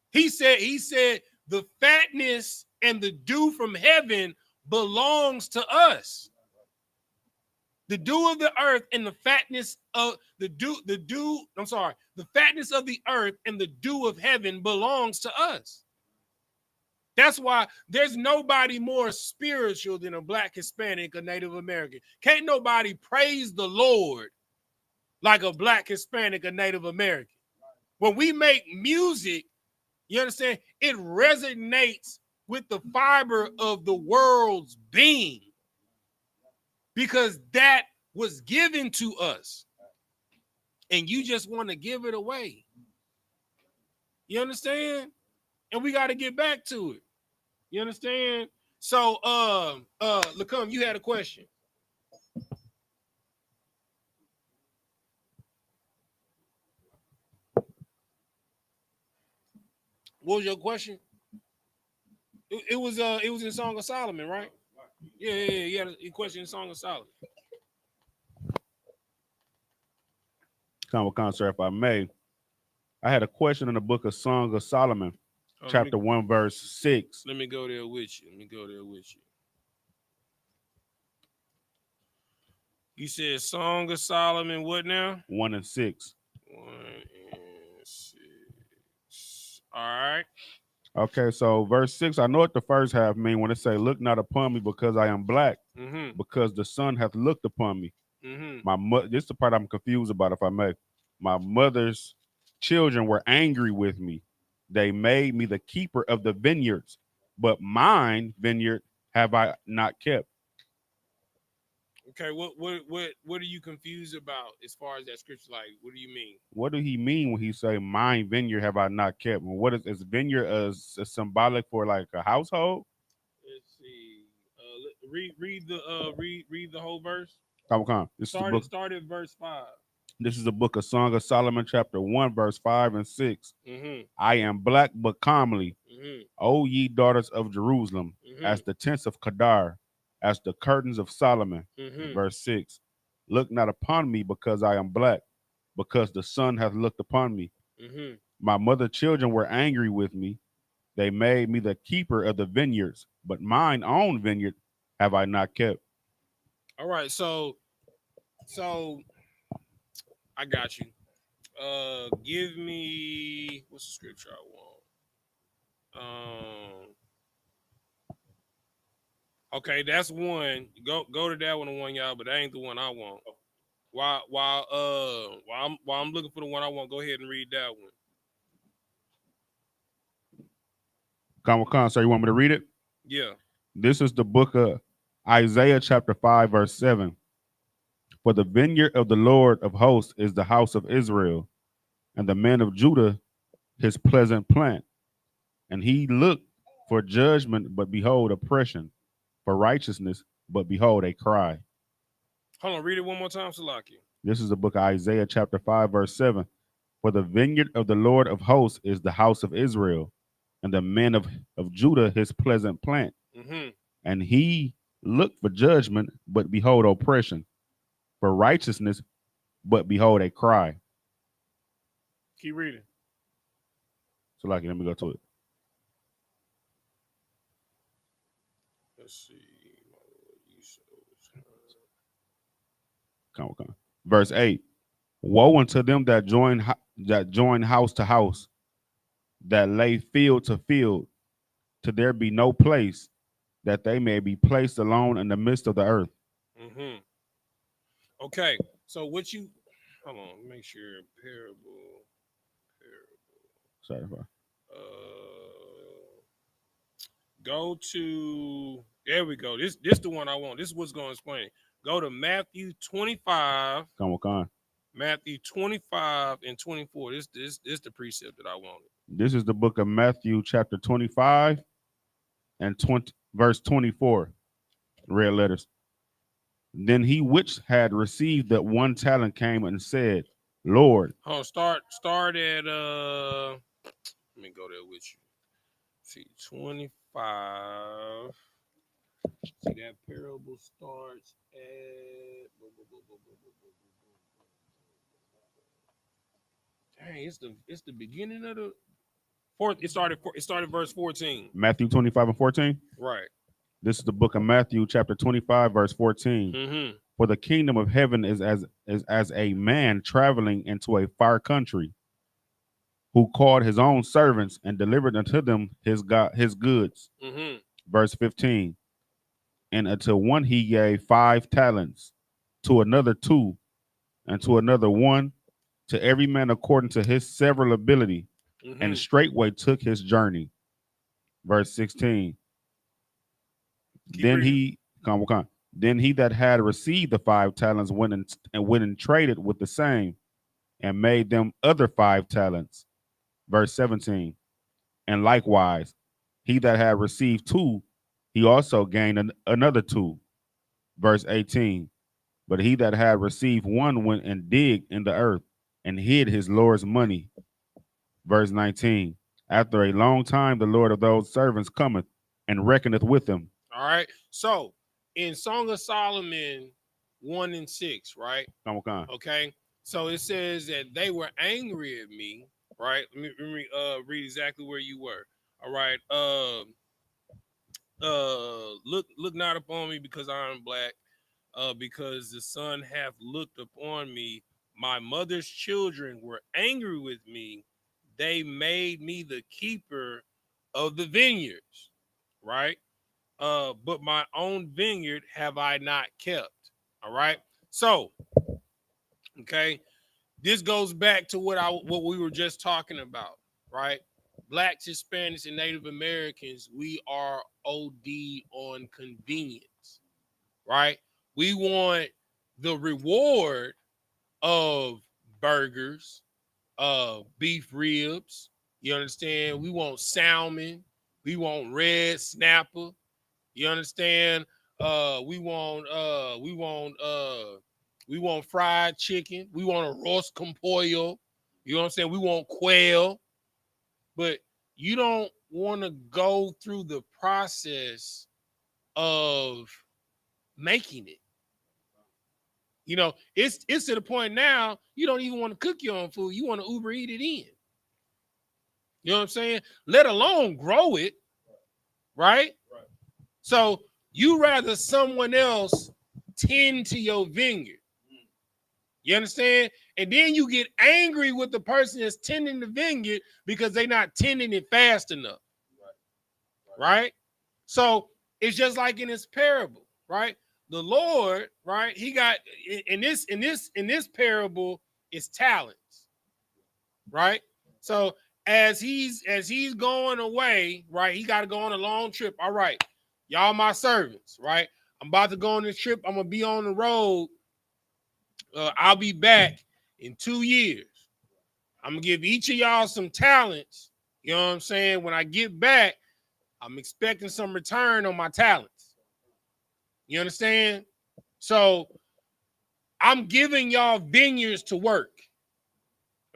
He said, the fatness and the dew from heaven belongs to us. The dew of the earth and the fatness of the fatness of the earth and the dew of heaven belongs to us. That's why there's nobody more spiritual than a Black, Hispanic, or Native American. Can't nobody praise the Lord like a Black, Hispanic, or Native American. When we make music, you understand, it resonates with the fiber of the world's being, because that was given to us, and you just want to give it away. You understand? And we got to get back to it. You understand? So, Lacum, you had a question. What was your question? It was in Song of Solomon, right? Yeah. You had a question in Song of Solomon. Common sir, if I may, I had a question in the book of Song of Solomon, chapter 1, verse 6. Let me go there with you. You said Song of Solomon, what now? 1 and 6. 1 and 6. All right. Okay, so verse 6, I know what the first half mean when it say, look not upon me because I am black, because the sun hath looked upon me. This is the part I'm confused about, if I may. My mother's children were angry with me. They made me the keeper of the vineyards, but mine vineyard have I not kept. Okay, what are you confused about as far as that scripture? Like, what do you mean? What do he mean when he say mine vineyard have I not kept? What is vineyard as symbolic for, like a household? Let's see. Read the whole verse. Come on. Start at verse 5. This is the book of Song of Solomon, chapter 1, verse 5 and 6. I am black but comely, O ye daughters of Jerusalem, as the tents of Kedar, as the curtains of Solomon. Verse 6. Look not upon me because I am black, because the sun hath looked upon me. My mother children were angry with me. They made me the keeper of the vineyards, but mine own vineyard have I not kept. All right, so I got you. Give me, what's the scripture I want? Okay, that's one. Go to that one, y'all, but that ain't the one I want. While I'm looking for the one I want, go ahead and read that one. Sir, you want me to read it? Yeah. This is the book of Isaiah chapter 5, verse 7. For the vineyard of the Lord of hosts is the house of Israel, and the men of Judah his pleasant plant. And he looked for judgment, but behold, oppression, for righteousness, but behold, a cry. Hold on, read it one more time, Salaki. This is the book of Isaiah chapter 5, verse 7. For the vineyard of the Lord of hosts is the house of Israel, and the men of Judah his pleasant plant. Mm-hmm. And he looked for judgment, but behold, oppression, for righteousness, but behold, a cry. Keep reading. So, like, let me go to it. Let's see. Come on. Verse 8. Woe unto them that join house to house, that lay field to field, till there be no place, that they may be placed alone in the midst of the earth. Mm-hmm. Okay, so what you, hold on, make sure parable. Sorry. Go to, there we go. This the one I want. This is what's going to explain it. Go to Matthew 25. Come on. Matthew 25 and 24. This the precept that I wanted. This is the book of Matthew chapter 25 and 20, verse 24. Red letters. Then he which had received that one talent came and said, Lord. Oh, start at let me go there with you. See, 25. See, that parable starts at dang, it's the beginning of the fourth. It started verse 14. Matthew 25 and 14. Right. This is the book of Matthew chapter 25, verse 14. Mm-hmm. For the kingdom of heaven is as a man traveling into a far country, who called his own servants and delivered unto them his goods. Mm-hmm. Verse 15. And unto one he gave 5 talents, to another 2, and to another 1, to every man according to his several ability, Mm-hmm. and straightway took his journey. Verse 16. Then he that had received the 5 talents went and traded with the same, and made them other 5 talents. Verse 17. And likewise, he that had received 2, he also gained another 2. Verse 18. But he that had received 1 went and digged in the earth and hid his Lord's money. Verse 19. After a long time, the Lord of those servants cometh and reckoneth with them. All right. So in Song of Solomon 1 and 6, right? Okay. So it says that they were angry at me, right? Let me read exactly where you were. All right. Look not upon me because I am black, because the sun hath looked upon me. My mother's children were angry with me. They made me the keeper of the vineyards, right? But my own vineyard have I not kept. All right. So, okay, this goes back to what we were just talking about, right? Blacks, Hispanics, and Native Americans, we are OD on convenience, right? We want the reward of burgers, beef ribs. You understand? We want salmon. We want red snapper. You understand? We want fried chicken. We want a roast con pollo. You know what I'm saying? We want quail. But you don't want to go through the process of making it. You know, it's to the point now you don't even want to cook your own food. You want to Uber eat it in. You know what I'm saying? Let alone grow it, right? So you rather someone else tend to your vineyard. You understand? And then you get angry with the person that's tending the vineyard because they're not tending it fast enough. Right? So it's just like in this parable, right? The Lord, right? He got in this parable is talents, right? So as he's going away, right? He got to go on a long trip. All right, y'all my servants, right? I'm about to go on this trip. I'm gonna be on the road. I'll be back in 2 years. I'm gonna give each of y'all some talents. You know what I'm saying? When I get back, I'm expecting some return on my talents. You understand? So I'm giving y'all vineyards to work.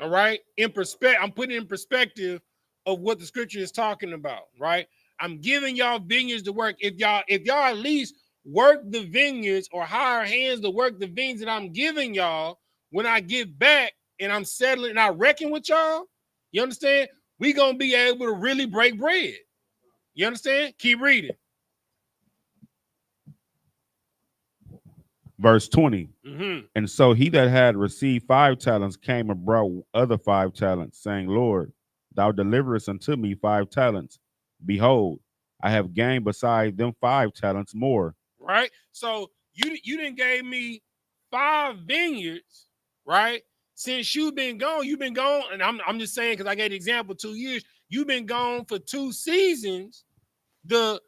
All right. I'm putting in perspective of what the scripture is talking about, right? I'm giving y'all vineyards to work. If y'all at least work the vineyards or hire hands to work the vineyards that I'm giving y'all, when I get back and I'm settling and I reckon with y'all, you understand? We gonna be able to really break bread. You understand? Keep reading. Verse 20. Mm-hmm. And so he that had received 5 talents came and brought other 5 talents, saying, Lord, thou deliverest unto me 5 talents. Behold, I have gained beside them 5 talents more. Right? So you didn't gave me 5 vineyards, right? Since you've been gone, and I'm just saying because I gave the example 2 years, you've been gone for 2 seasons. The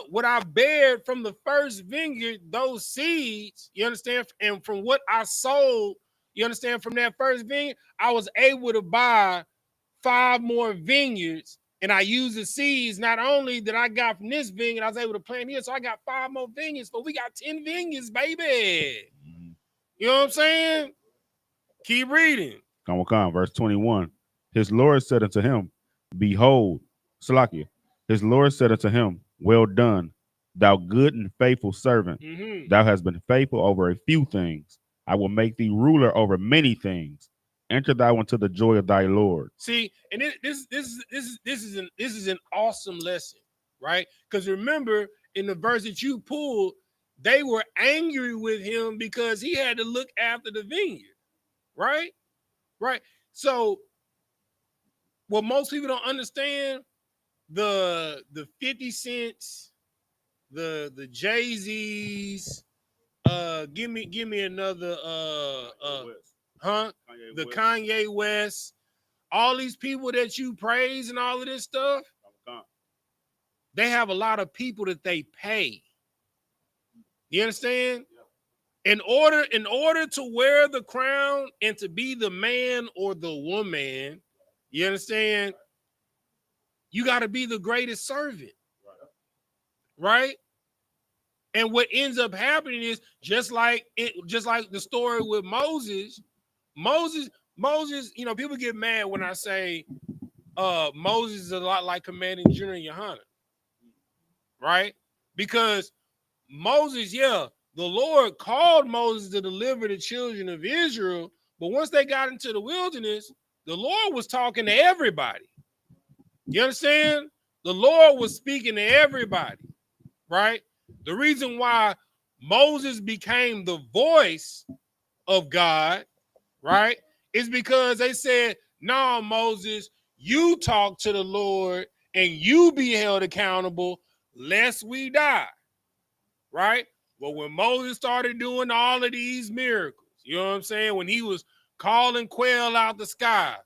what I bared from the first vineyard, those seeds, you understand, and from what I sold, you understand, from that first vineyard, I was able to buy 5 more vineyards. And I used the seeds not only that I got from this vineyard, I was able to plant here. So I got 5 more vineyards, but we got 10 vineyards, baby. You know what I'm saying? Keep reading. Come, verse 21. His Lord said unto him, Behold, Salakia, his Lord said unto him, Well done, thou good and faithful servant. Mm-hmm. Thou hast been faithful over a few things. I will make thee ruler over many things. Enter thou into the joy of thy Lord. See, and this is an awesome lesson, right? Because remember, in the verse that you pulled, they were angry with him because he had to look after the vineyard, right? Right. So, what most people don't understand, the 50 cents, the Jay-Z's, give me another Kanye West, all these people that you praise and all of this stuff, they have a lot of people that they pay. You understand? In order to wear the crown and to be the man or the woman, you understand? You got to be the greatest servant, right? And what ends up happening is just like the story with Moses. Moses, you know, people get mad when I say Moses is a lot like Commanding General YAHANNA, right? Because Moses, the Lord called Moses to deliver the children of Israel, but once they got into the wilderness, the Lord was talking to everybody. You understand? The Lord was speaking to everybody, right? The reason why Moses became the voice of God, right, is because they said, no, Moses, you talk to the Lord and you be held accountable lest we die, right? Well, when Moses started doing all of these miracles, you know what I'm saying? When he was calling quail out the sky,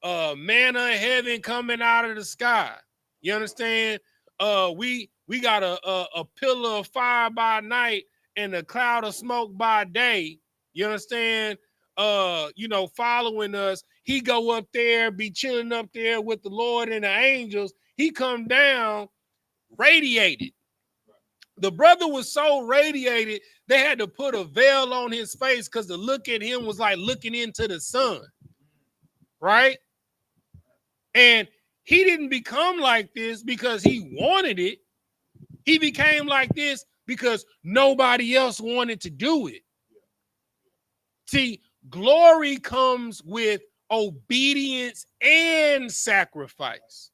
manna in heaven coming out of the sky, you understand? We got a pillar of fire by night and a cloud of smoke by day. You understand? You know, following us. He go up there, be chilling up there with the Lord and the angels. He come down radiated. The brother was so radiated, they had to put a veil on his face because the look at him was like looking into the sun, right? And he didn't become like this because he wanted it. He became like this because nobody else wanted to do it. See, glory comes with obedience and sacrifice.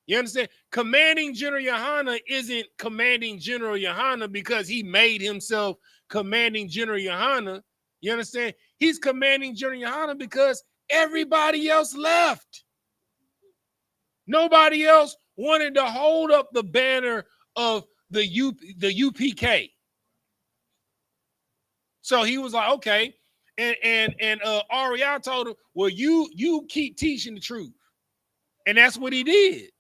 You understand? Commanding General YAHANNA isn't Commanding General YAHANNA because he made himself Commanding General YAHANNA. You understand? He's Commanding General YAHANNA because everybody else left. Nobody else wanted to hold up the banner of the UPK. So he was like, okay. And Ariel told him, well, you keep teaching the truth. And that's what he did.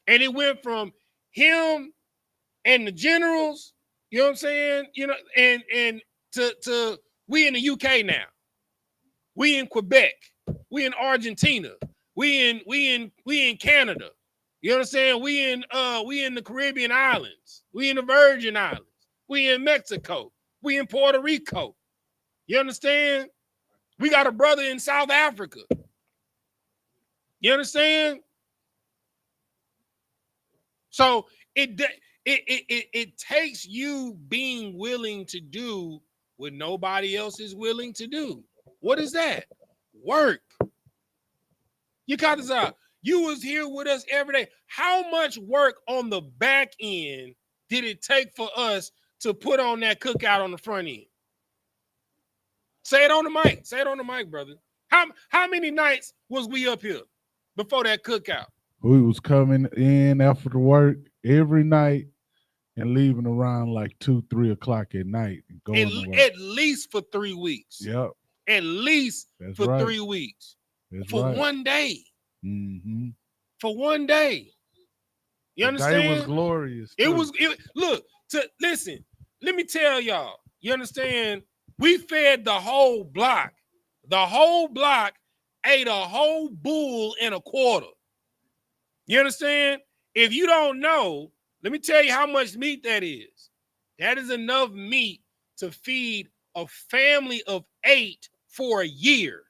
And it went from him and the generals, you know what I'm saying? You know, and to we in the UK now. We in Quebec. We in Argentina. We in Canada. You understand? We in the Caribbean islands. We in the Virgin Islands. We in Mexico. We in Puerto Rico. You understand? We got a brother in South Africa. You understand? So it takes you being willing to do what nobody else is willing to do. What is that? Work. You got this out. You was here with us every day. How much work on the back end did it take for us to put on that cookout on the front end? Say it on the mic. Say it on the mic, brother. How many nights was we up here before that cookout? We was coming in after the work every night and leaving around like 2, 3 o'clock at night and going to work. At least for 3 weeks. Yep. At least That's for right. 3 weeks. That's for right. one day. Mm-hmm. For one day. You understand? It was glorious. It too. was. Look, listen. Let me tell y'all. You understand? We fed the whole block. The whole block ate a whole bull and a quarter. You understand? If you don't know, let me tell you how much meat that is. That is enough meat to feed a family of 8 for a year.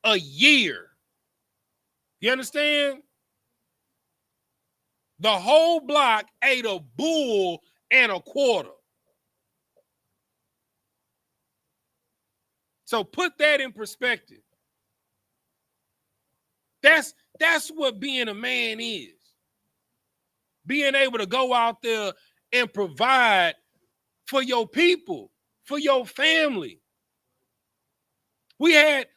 A year. You understand? The whole block ate a bull and a quarter. So put that in perspective. That's what being a man is. Being able to go out there and provide for your people, for your family. We had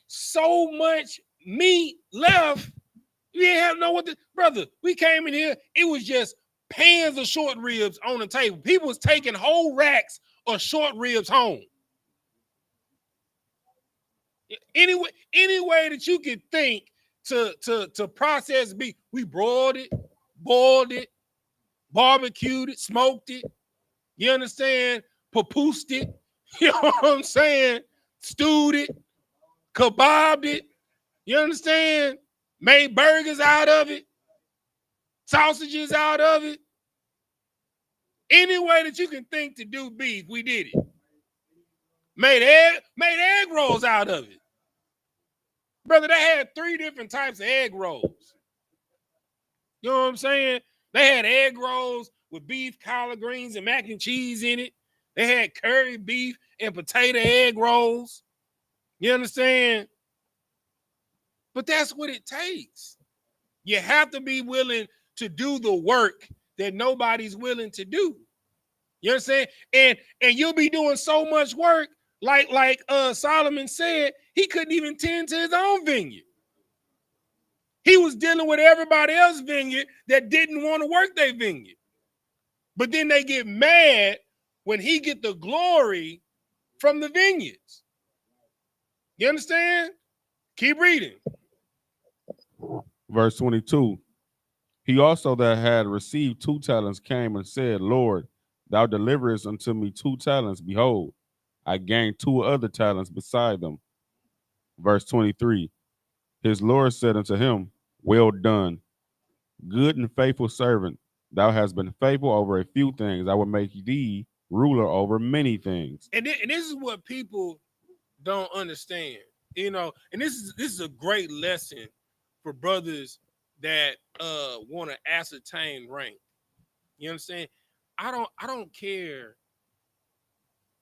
so much meat left. We didn't have know what to, brother. We came in here, it was just pans of short ribs on the table. People was taking whole racks of short ribs home. Any way that you could think to process beef, we broiled it, boiled it, barbecued it, smoked it. You understand? Papoosed it. You know what I'm saying? Stewed it, kebabbed it. You understand? Made burgers out of it, sausages out of it. Any way that you can think to do beef, we did it. Made egg rolls out of it. Brother, they had 3 different types of egg rolls. You know what I'm saying? They had egg rolls with beef, collard greens, and mac and cheese in it. They had curry beef and potato egg rolls. You understand? But that's what it takes. You have to be willing to do the work that nobody's willing to do. You understand? And you'll be doing so much work, like Solomon said, he couldn't even tend to his own vineyard. He was dealing with everybody else's vineyard that didn't want to work their vineyard. But then they get mad when he get the glory from the vineyards. You understand? Keep reading. Verse 22. He also that had received 2 talents came and said, Lord, thou deliverest unto me 2 talents. Behold, I gained 2 other talents beside them. Verse 23. His Lord said unto him, well done, good and faithful servant. Thou hast been faithful over a few things. I will make thee ruler over many things. And this is what people don't understand, you know. And this is a great lesson for brothers that want to ascertain rank. You understand? I don't care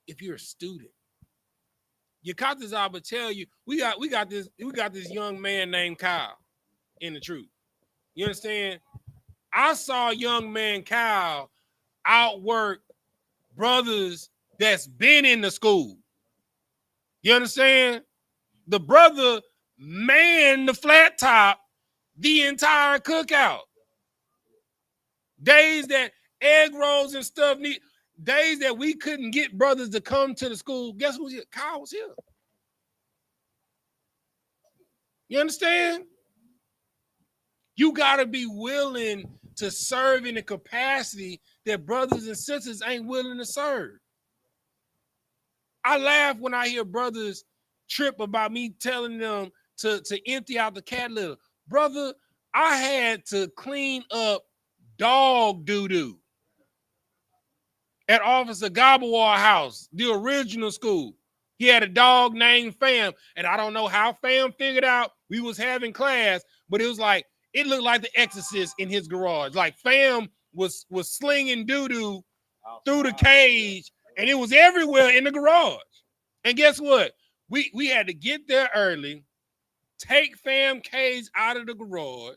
if you're a student. Yakatazar will tell you, we got this young man named Kyle in the truth. You understand? I saw young man Kyle outwork brothers that's been in the school. You understand? The brother manned the flat top the entire cookout. Days that egg rolls and stuff days that we couldn't get brothers to come to the school. Guess who's here? Kyle was here. You understand? You got to be willing to serve in a capacity that brothers and sisters ain't willing to serve. I laugh when I hear brothers trip about me telling them to empty out the cat litter. Brother, I had to clean up dog doo-doo at Officer Gabawar House, the original school. He had a dog named Fam, and I don't know how Fam figured out we was having class, but it was like, it looked like the Exorcist in his garage. Like Fam was slinging doo-doo through the cage, and it was everywhere in the garage. And guess what? We had to get there early, take Fam cage out of the garage.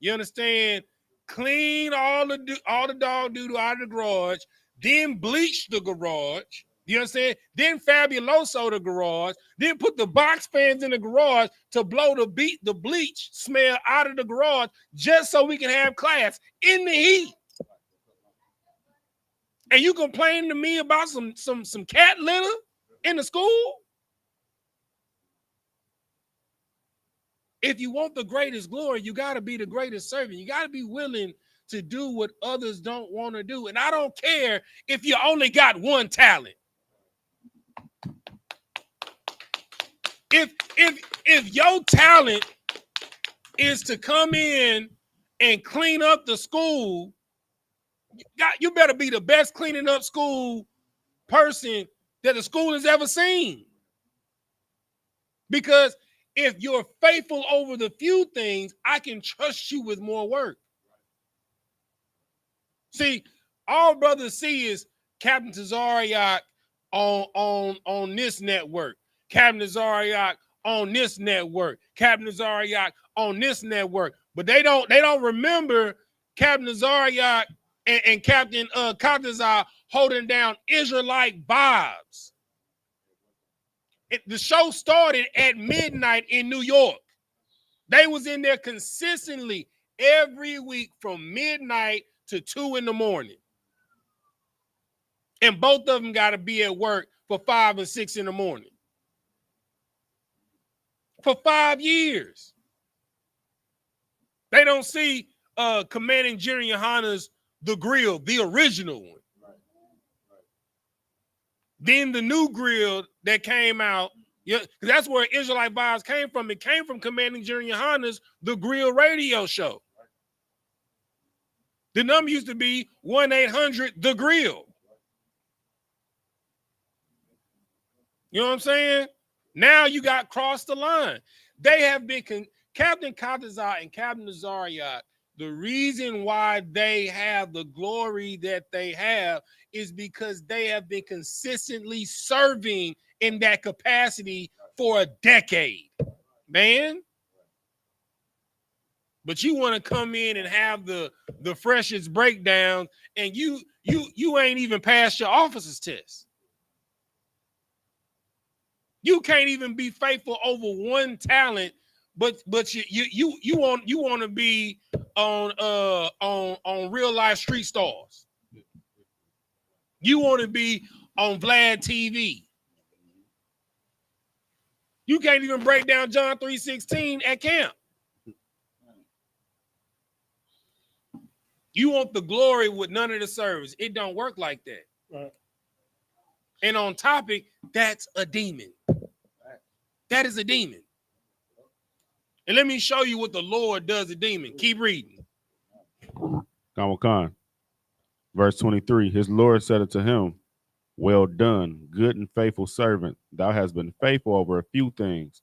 You understand? Clean all the dog doo-doo out of the garage, then bleach the garage. You understand? Then Fabuloso the garage, then put the box fans in the garage to blow the bleach smell out of the garage just so we can have class in the heat. And you complain to me about some cat litter in the school? If you want the greatest glory, you got to be the greatest servant. You got to be willing to do what others don't want to do. And I don't care if you only got one talent. If your talent is to come in and clean up the school, you better be the best cleaning up school person that the school has ever seen. Because if you're faithful over the few things, I can trust you with more work. See, all brothers see is Captain Tazariak on this network, Captain Tazariak on this network, Captain Tazariak on this network, but they don't remember Captain Tazariak and Captain Katazar holding down Israelite vibes. The show started at midnight in New York. They was in there consistently every week from midnight to 2 in the morning. And both of them got to be at work for 5 and 6 in the morning. For 5 years. They don't see Commanding General YAHANNA's The Grill, the original one. Then the new grill that came out, yeah, because that's where Israelite vibes came from. It came from Commanding General YAHANNA's The Grill radio show. The number used to be 1-800 The Grill. You know what I'm saying? Now you got crossed the line. They have been Captain Katazar and Captain Nazariak. The reason why they have the glory that they have is because they have been consistently serving in that capacity for a decade, man. But you want to come in and have the freshest breakdown, and you ain't even passed your officer's test. You can't even be faithful over one talent, but you want to be on real life street stars. You want to be on Vlad TV. You can't even break down John 3:16 at camp. You want the glory with none of the service. It don't work like that. Right. And on topic, that's a demon. That is a demon. And let me show you what the Lord does a demon. Keep reading. Khan. Verse 23, his Lord said unto him, well done, good and faithful servant. Thou hast been faithful over a few things.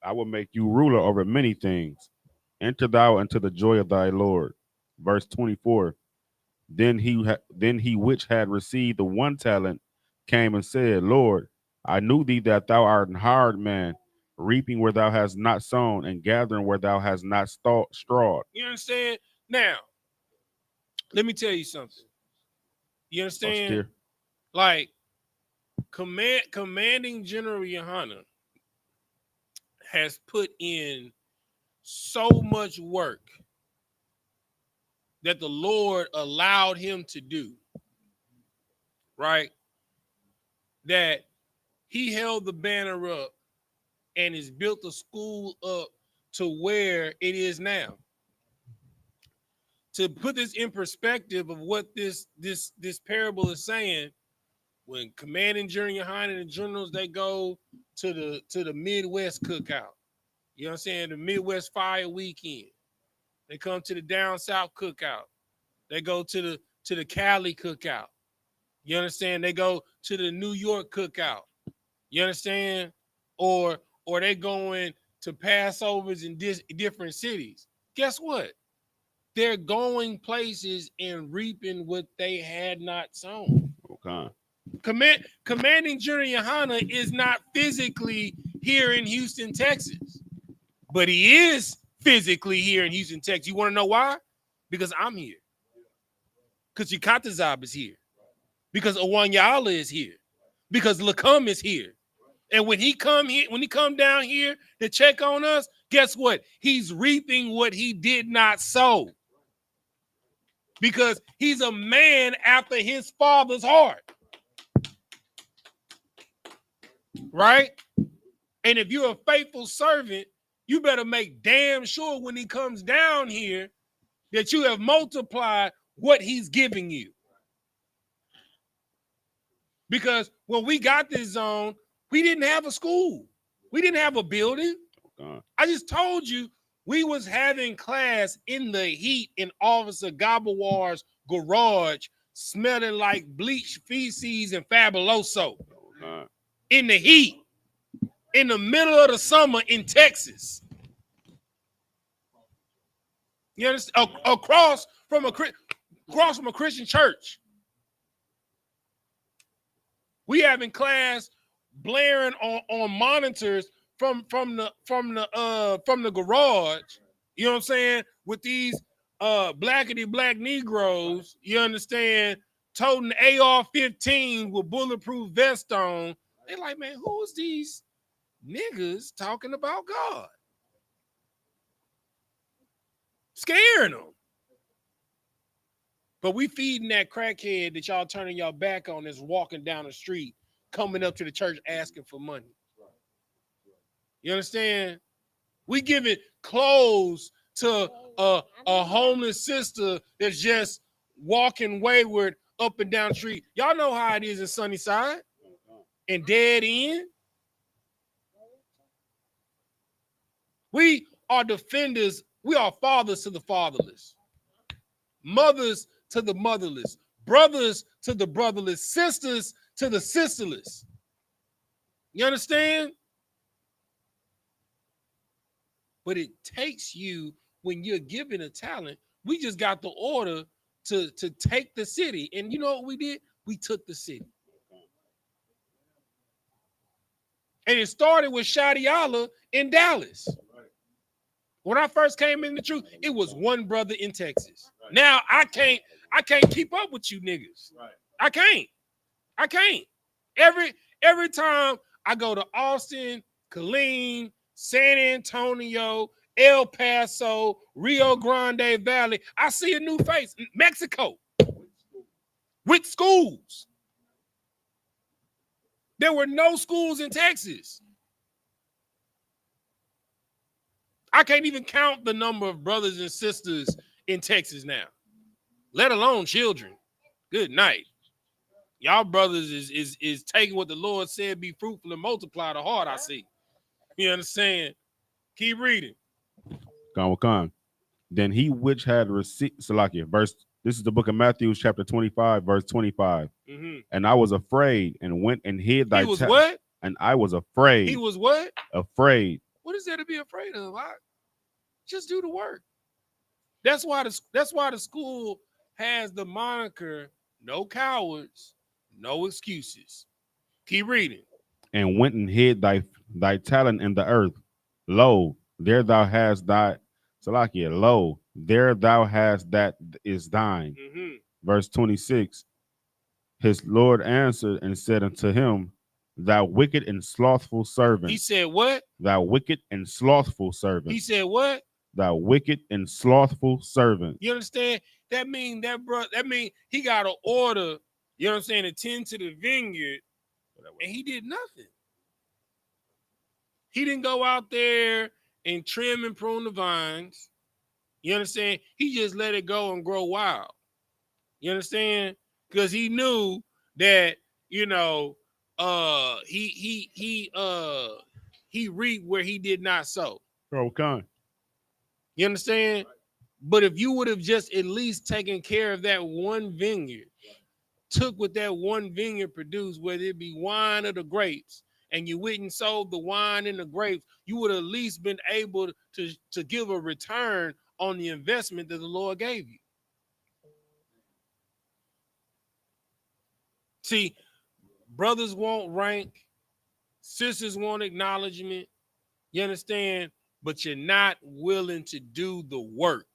I will make you ruler over many things. Enter thou into the joy of thy Lord. Verse 24, then he which had received the one talent came and said, Lord, I knew thee that thou art an hard man, reaping where thou hast not sown and gathering where thou hast not strawed. You understand? Now, let me tell you something. You understand? Like, Commanding General YAHANNA has put in so much work that the Lord allowed him to do, right? That he held the banner up and has built the school up to where it is now. To put this in perspective of what this parable is saying, when commanding general YAHANNA and generals, they go to the Midwest cookout. You know what I'm saying? The Midwest Fire Weekend. They come to the Down South cookout. They go to the Cali cookout. You understand? They go to the New York cookout. You understand? Or they going to Passovers in different cities. Guess what? They're going places and reaping what they had not sown. Okay. Commanding General YAHANNA is not physically here in Houston, Texas, but he is physically here in Houston, Texas. You want to know why? Because I'm here. Because Yakatazab is here. Because Awanyala is here. Because Lacum is here. And when he come down here to check on us, guess what? He's reaping what he did not sow. Because he's a man after his father's heart. Right? And if you're a faithful servant, you better make damn sure when he comes down here that you have multiplied what he's giving you. Because when we got this zone, we didn't have a school. We didn't have a building. I just told you we was having class in the heat in Officer Gabawar's garage, smelling like bleach, feces, and fabuloso. In the heat, in the middle of the summer in Texas. You understand? Across from a Christian church. We having class blaring on monitors from the garage. You know what I'm saying? With these blackety black Negroes, you understand, toting AR-15 with bulletproof vest on. They like, man, who is these niggas talking about God? Scaring them. But we feeding that crackhead that y'all turning y'all back on that's walking down the street, coming up to the church asking for money. You understand? We giving clothes to a homeless sister that's just walking wayward up and down the street. Y'all know how it is in Sunnyside and Dead End. We are defenders. We are fathers to the fatherless, mothers to the motherless, brothers to the brotherless, sisters to the sisterless. You understand? But it takes you, when you're given a talent, we just got the order to take the city. And you know what we did? We took the city. And it started with Shadiala in Dallas. When I first came in the truth, it was one brother in Texas. Now I can't keep up with you niggas. I can't. Every time I go to Austin, Killeen, San Antonio, El Paso, Rio Grande Valley, I see a new face. Mexico. With schools. There were no schools in Texas. I can't even count the number of brothers and sisters in Texas now, let alone children. Good night. Y'all brothers is taking what the Lord said, be fruitful and multiply the heart, I see. You understand? Keep reading. Come. Then he which had received, Salakia, this is the book of Matthew, chapter 25, verse 25. Mm-hmm. And I was afraid and went and hid thy. He was what? And I was afraid. He was what? Afraid. What is there to be afraid of? Just do the work. That's why the school has the moniker, no cowards, no excuses. Keep reading. And went and hid thy talent in the earth. Lo, there thou hast thy, Salakia, lo, there thou hast that is thine. Mm-hmm. Verse 26. His Lord answered and said unto him, thou wicked and slothful servant. He said what? Thou wicked and slothful servant. He said what? Thou wicked and slothful servant. You understand? That mean he got an order, you know what I'm saying, to tend to the vineyard, and he did nothing. He didn't go out there and trim and prune the vines. You understand? He just let it go and grow wild. You understand? Because he knew that, you know, he reaped where he did not sow. Okay. You understand? But if you would have just at least taken care of that one vineyard, took what that one vineyard produced, whether it be wine or the grapes, and you went and sold the wine and the grapes, you would have at least been able to give a return on the investment that the Lord gave you. See, brothers want rank, sisters want acknowledgement, you understand? But you're not willing to do the work.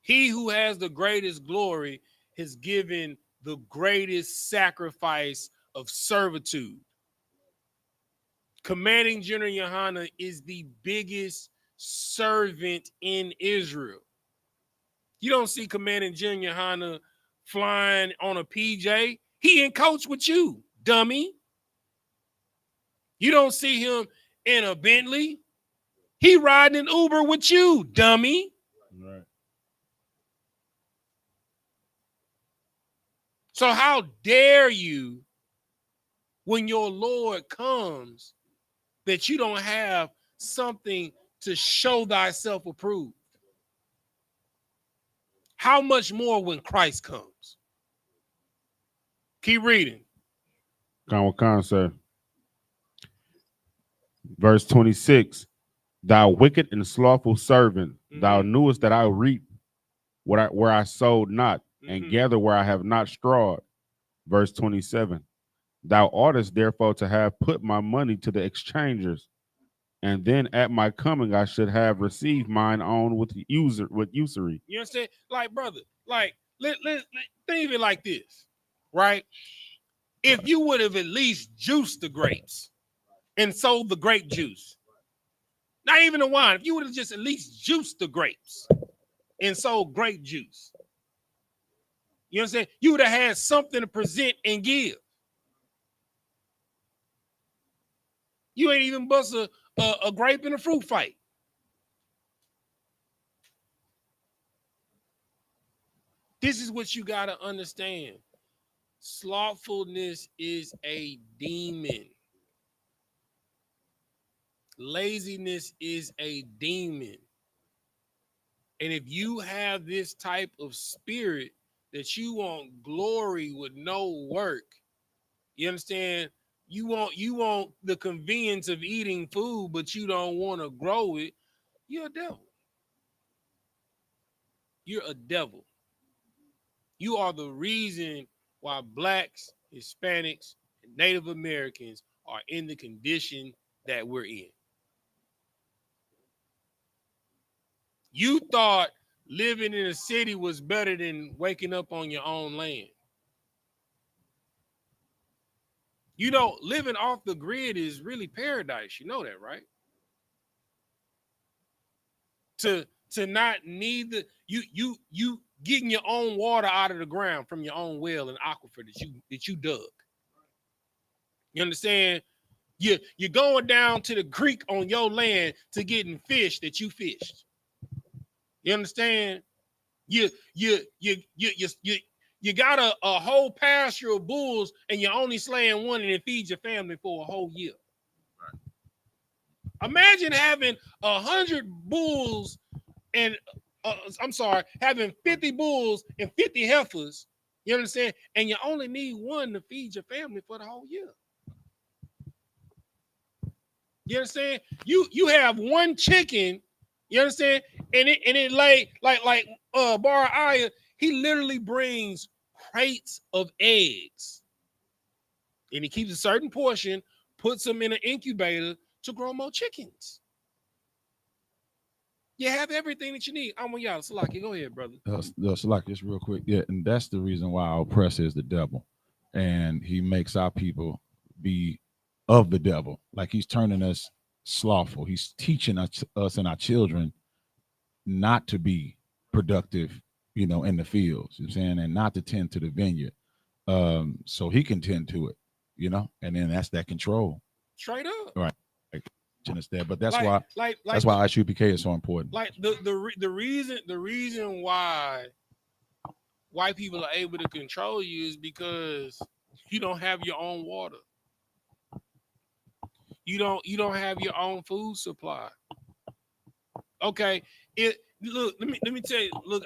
He who has the greatest glory has given the greatest sacrifice of servitude. Commanding General YAHANNA is the biggest servant in Israel. You don't see Commanding General YAHANNA flying on a PJ. He in coach with you, dummy. You don't see him in a Bentley. He riding an Uber with you, dummy. Right. So how dare you, when your Lord comes, that you don't have something to show thyself approved? How much more when Christ comes? Keep reading. Khan said, verse 26, thou wicked and slothful servant, thou knewest that I reap where I sowed not, and gather where I have not strawed. Verse 27, thou oughtest therefore to have put my money to the exchangers, and then at my coming I should have received mine own with usury. You understand? Like, brother, like, let think of it like this, right? If you would have at least juiced the grapes and sold the grape juice, not even the wine, if you would have just at least juiced the grapes and sold grape juice, you understand? You would have had something to present and give. You ain't even bust a grape in a fruit fight. This is what you got to understand. Slothfulness is a demon. Laziness is a demon. And if you have this type of spirit that you want glory with no work, you understand? You want the convenience of eating food, but you don't want to grow it. You're a devil. You're a devil. You are the reason why blacks, Hispanics, and Native Americans are in the condition that we're in. You thought living in a city was better than waking up on your own land. You know, living off the grid is really paradise. You know that, right? To not need the you getting your own water out of the ground from your own well and aquifer that you dug. You understand? You're going down to the creek on your land to getting fish that you fished. You understand? You got a whole pasture of bulls and you're only slaying one and it feeds your family for a whole year. Right. Imagine having 100 bulls and having 50 bulls and 50 heifers. You understand? And you only need one to feed your family for the whole year. You understand? You have one chicken, you understand? And it lay like Bar Aya, he literally brings crates of eggs. And he keeps a certain portion, puts them in an incubator to grow more chickens. You have everything that you need. I'm with y'all. Salaki, go ahead, brother. Salaki, just real quick. Yeah, and that's the reason why our oppressor is the devil. And he makes our people be of the devil. Like he's turning us slothful. He's teaching us and our children not to be productive, you know, in the fields, you know what I'm saying, and not to tend to the vineyard. So he can tend to it, you know, and then that's that control. Straight up. Right. Like, It's there, but that's like, why I.S.U.P.K is so important. Like the reason why white people are able to control you is because you don't have your own water. You don't have your own food supply. Okay. Let me tell you, look,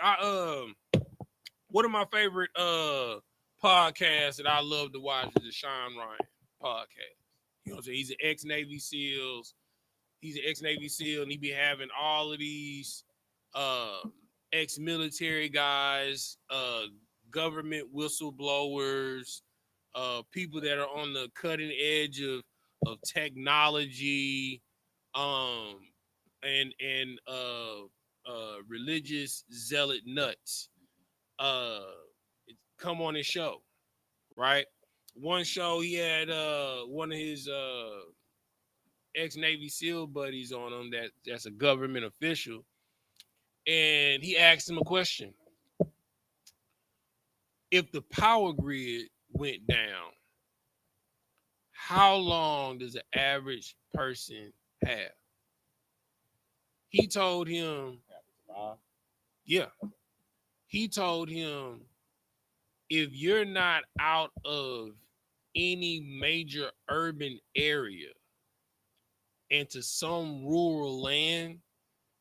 one of my favorite podcasts that I love to watch is the Sean Ryan podcast. You know what I'm saying? He's an ex-Navy SEALs. He's an ex-Navy SEAL, and he be having all of these ex-military guys, government whistleblowers, people that are on the cutting edge of technology, and religious zealot nuts come on his show, right? One show he had one of his ex-Navy SEAL buddies on him that's a government official, and he asked him a question. If the power grid went down, how long does the average person have? He told him, yeah. He told him, if you're not out of any major urban area into some rural land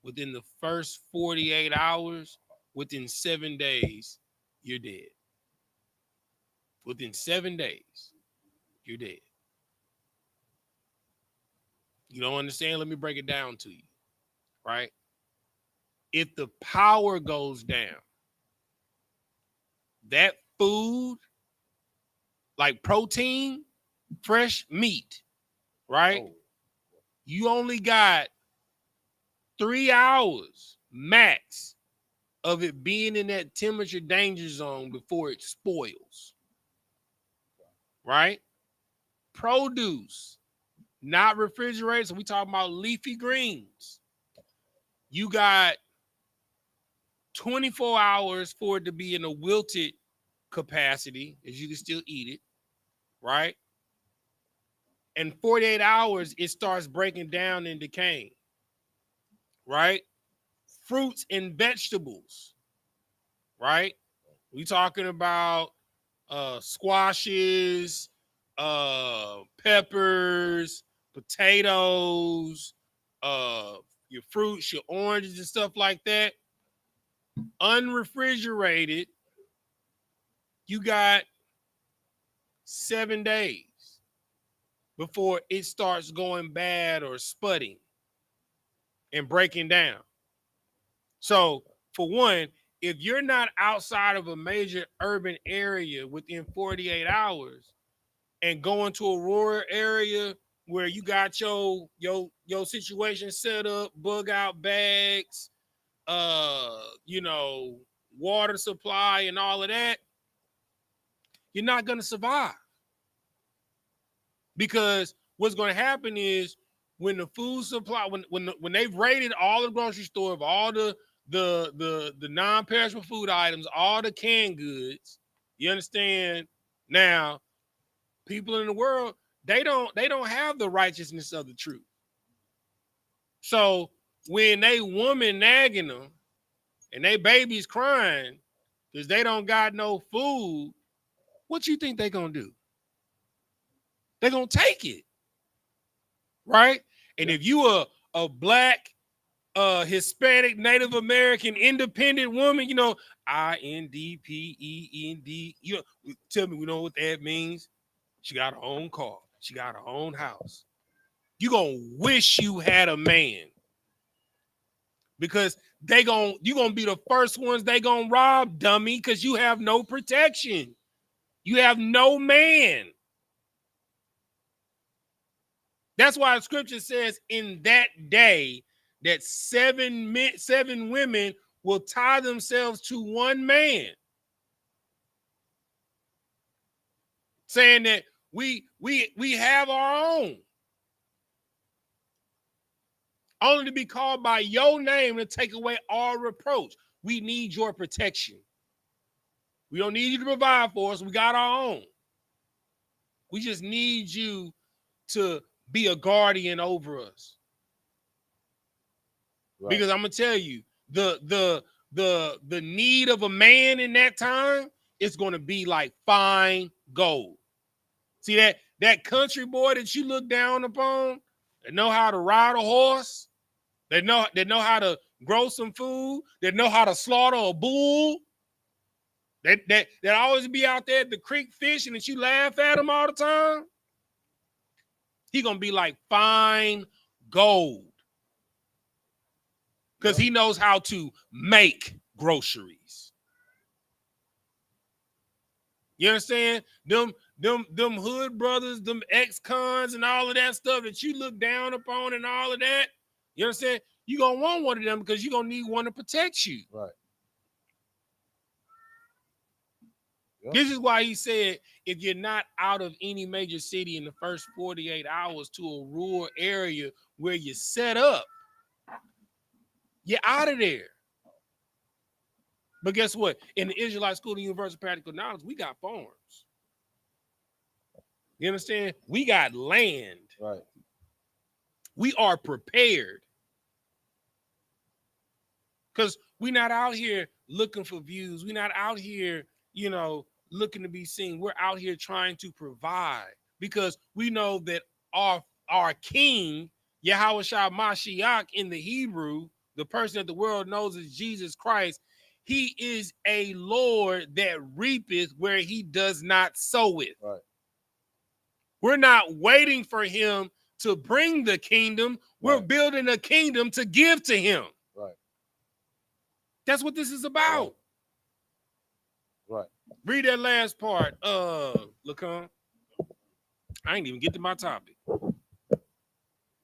within the first 48 hours, within 7 days, you're dead. Within 7 days, you're dead. You don't understand? Let me break it down to you, right? If the power goes down, that food, like protein, fresh meat, right? Oh. You only got 3 hours max of it being in that temperature danger zone before it spoils, right? Produce, not refrigerated. So we talking about leafy greens. You got 24 hours for it to be in a wilted capacity, as you can still eat it, right? And 48 hours, it starts breaking down and decaying, right? Fruits and vegetables, right? We talking about squashes, peppers, potatoes, your fruits, your oranges and stuff like that. Unrefrigerated, you got 7 days before it starts going bad or spudding and breaking down. So, for one, if you're not outside of a major urban area within 48 hours and going to a rural area where you got your situation set up, bug out bags, water supply and all of that, you're not going to survive. Because what's going to happen is when the food supply, when they've raided all the grocery store of all the non-perishable food items, all the canned goods, you understand? Now, people in the world, they don't have the righteousness of the truth. So when they woman nagging them and they babies crying because they don't got no food, what you think they gonna do? They're gonna take it, right? And if you are a black, Hispanic, Native American, independent woman, INDPEND, tell me, we know what that means. She got her own car. She got her own house. You gonna wish you had a man, because you gonna be the first ones they gonna rob, dummy, because you have no protection. You have no man. That's why the scripture says in that day that seven women will tie themselves to one man, saying that we have our own, only to be called by your name to take away our reproach. We need your protection. We don't need you to provide for us. We got our own. We just need you to be a guardian over us. Because I'm gonna tell you, the need of a man in that time is gonna be like fine gold. See that country boy that you look down upon, that know how to ride a horse, that know how to grow some food, that know how to slaughter a bull, that always be out there at the creek fishing and you laugh at him all the time. He gonna be like fine gold. Because he knows how to make groceries. You understand? Them hood brothers, them ex-cons and all of that stuff that you look down upon and all of that. You understand? You're going to want one of them because you're going to need one to protect you. Right. Yep. This is why he said, if you're not out of any major city in the first 48 hours to a rural area where you're set up, you're out of there. But guess what? In the Israelite School of Universal Practical Knowledge, we got farms. You understand? We got land. Right. We are prepared. Because we're not out here looking for views. We're not out here, looking to be seen. We're out here trying to provide. Because we know that our king, YAHANNA in the Hebrew, the person that the world knows as Jesus Christ, he is a Lord that reapeth where he does not soweth. Right. We're not waiting for him to bring the kingdom. We're building a kingdom to give to him. Right. That's what this is about. Right. Read that last part, Lacan. I ain't even get to my topic.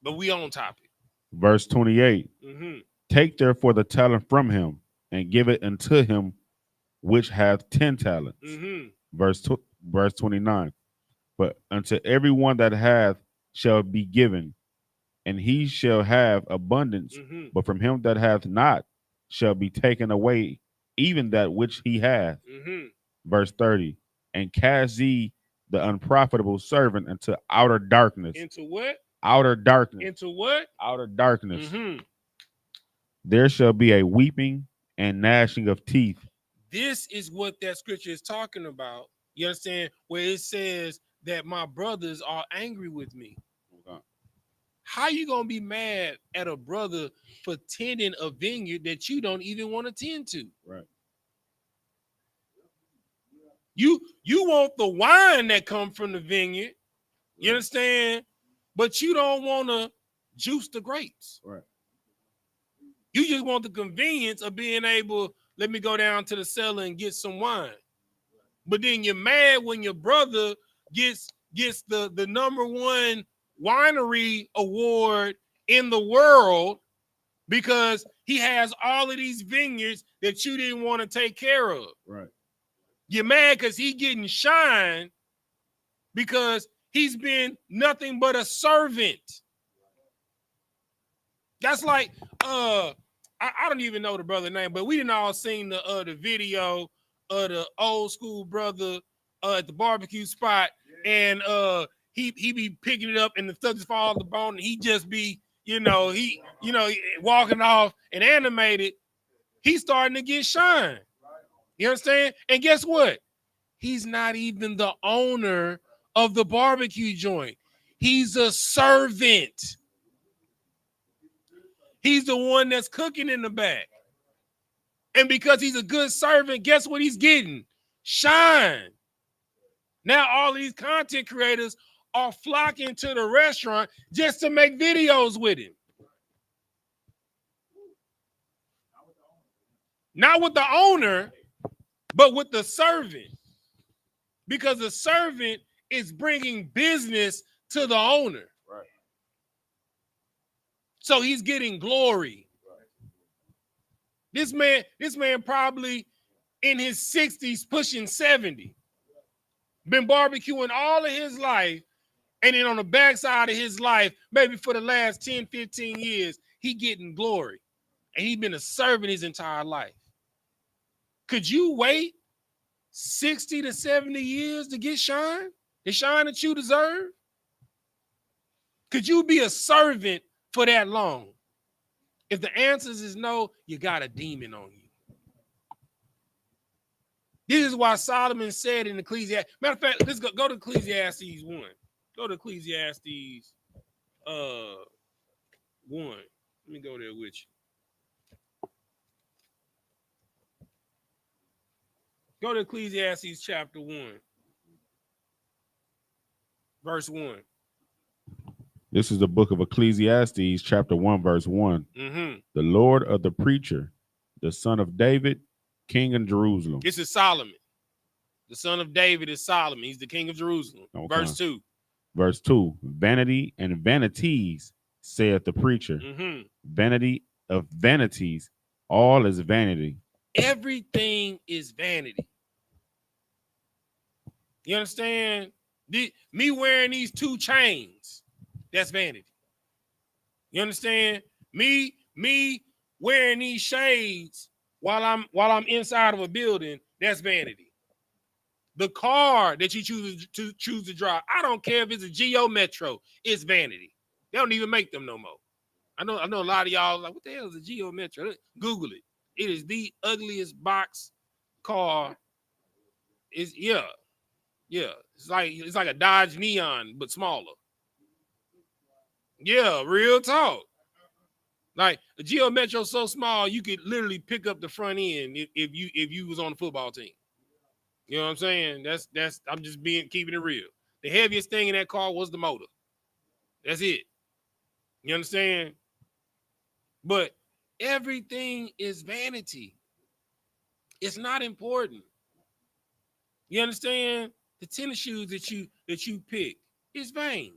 But we on topic. Verse 28. Mm-hmm. Take therefore the talent from him and give it unto him which hath 10 talents. Mm-hmm. Verse 29. But unto everyone that hath shall be given, and he shall have abundance. Mm-hmm. But from him that hath not shall be taken away even that which he hath. Mm-hmm. Verse 30. And cast ye the unprofitable servant into outer darkness. Into what? Outer darkness. Into what? Outer darkness. Mm-hmm. There shall be a weeping and gnashing of teeth. This is what that scripture is talking about. You understand? Where it says that my brothers are angry with me. Okay. How you gonna be mad at a brother for tending a vineyard that you don't even want to tend to? Right. You want the wine that come from the vineyard. You understand? But you don't want to juice the grapes. Right. You just want the convenience of being able, let me go down to the cellar and get some wine. But then you're mad when your brother gets the #1 winery award in the world because he has all of these vineyards that you didn't want to take care of. Right. You're mad because he getting shine because he's been nothing but a servant. That's like, I don't even know the brother's name, but we didn't all seen the video of the old school brother at the barbecue spot, and he be picking it up and the stuff just fall off the bone, and he just be, walking off and animated. He's starting to get shine. You understand? And guess what? He's not even the owner of the barbecue joint. He's a servant. He's the one that's cooking in the back. And because he's a good servant, guess what he's getting? Shine. Now all of these content creators are flocking to the restaurant just to make videos with him. Not with the owner, but with the servant. Because the servant is bringing business to the owner. Right. So he's getting glory. This man probably in his 60s, pushing 70. Been barbecuing all of his life. And then on the backside of his life, maybe for the last 10, 15 years, he getting glory. And he's been a servant his entire life. Could you wait 60 to 70 years to get shine? The shine that you deserve? Could you be a servant for that long? If the answers is no, you got a demon on you. This is why Solomon said in Ecclesiastes. Matter of fact, let's go to Ecclesiastes 1. Go to Ecclesiastes 1. Let me go there with you. Go to Ecclesiastes chapter 1, verse 1. This is the book of Ecclesiastes, chapter 1, verse 1. Mm-hmm. The Lord of the preacher, the son of David, king in Jerusalem. This is Solomon. The son of David is Solomon. He's the king of Jerusalem. Okay. Verse 2. Verse 2. Vanity and vanities, saith the preacher. Mm-hmm. Vanity of vanities, all is vanity. Everything is vanity. You understand? Me wearing these 2 chains, that's vanity. You understand? Me wearing these shades while I'm inside of a building, that's vanity. The car that you choose to drive, I don't care if it's a Geo Metro, it's vanity. They don't even make them no more. I know a lot of y'all like, what the hell is a Geo Metro? Google it. It is the ugliest box car. Yeah. It's like a Dodge Neon, but smaller. Yeah, real talk. Like a Geo Metro so small you could literally pick up the front end if you was on the football team. You know what I'm saying? That's I'm just keeping it real. The heaviest thing in that car was the motor. That's it. You understand? But everything is vanity. It's not important. You understand? The tennis shoes that you pick is vain.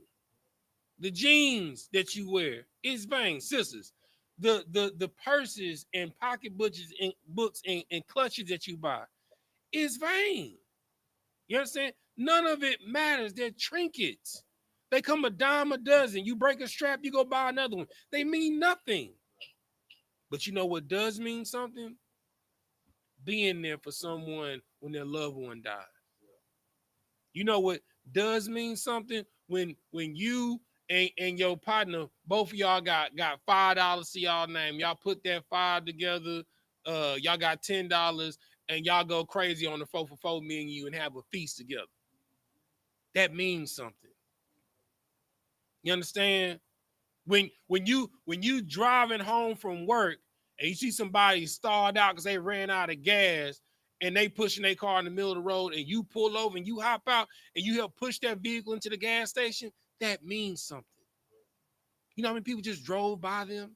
The jeans that you wear is vain. Sisters, the purses and pocketbooks and books and clutches that you buy is vain. You understand? None of it matters. They're trinkets. They come a dime a dozen. You break a strap, you go buy another one. They mean nothing. But you know what does mean something? Being there for someone when their loved one died. You know what does mean something? When you and your partner, both of y'all got $5 to y'all name. Y'all put that 5 together. Y'all got $10 and y'all go crazy on the 4 for 4, me and you, and have a feast together. That means something. You understand? When you driving home from work and you see somebody stalled out because they ran out of gas and they pushing their car in the middle of the road and you pull over and you hop out and you help push that vehicle into the gas station, that means something. You know how many people just drove by them?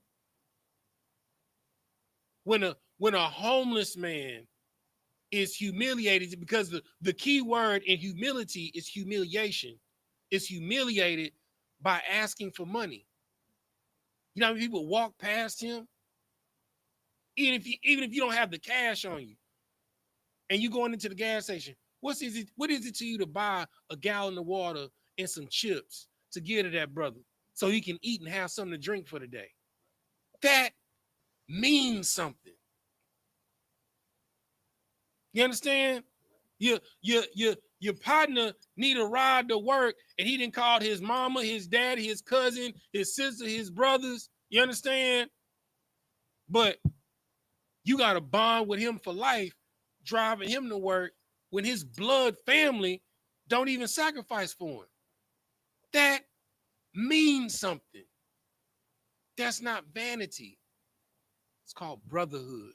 When a homeless man is humiliated, because the key word in humility is humiliation. It's humiliated by asking for money. You know how many people walk past him? Even if you don't have the cash on you and you going into the gas station, what is it to you to buy a gallon of water and some chips to give to that brother so he can eat and have something to drink for the day? That means something. You understand? Your partner need a ride to work and he didn't call his mama, his daddy, his cousin, his sister, his brothers. You understand? But you got to bond with him for life, driving him to work when his blood family don't even sacrifice for him. That means something. That's not vanity. It's called brotherhood.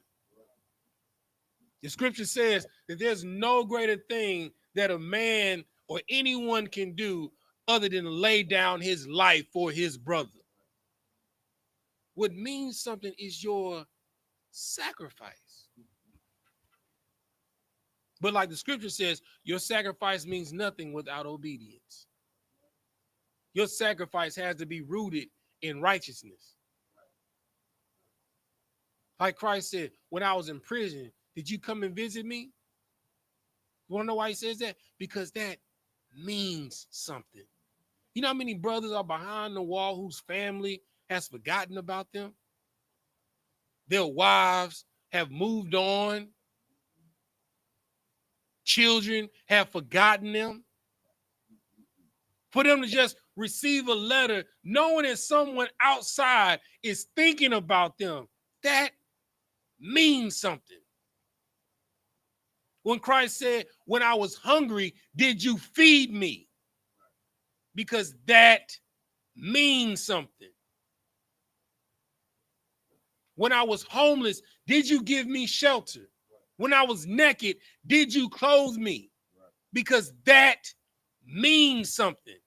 The scripture says that there's no greater thing that a man or anyone can do other than lay down his life for his brother. What means something is your sacrifice. But like the scripture says, your sacrifice means nothing without obedience. Your sacrifice has to be rooted in righteousness. Like Christ said, when I was in prison, did you come and visit me? You want to know why he says that? Because that means something. You know how many brothers are behind the wall whose family has forgotten about them? Their wives have moved on. Children have forgotten them. For them to just receive a letter knowing that someone outside is thinking about them, that means something. When Christ said, when I was hungry, did you feed me? Because that means something. When I was homeless, did you give me shelter? When I was naked, did you clothe me? Because that means something.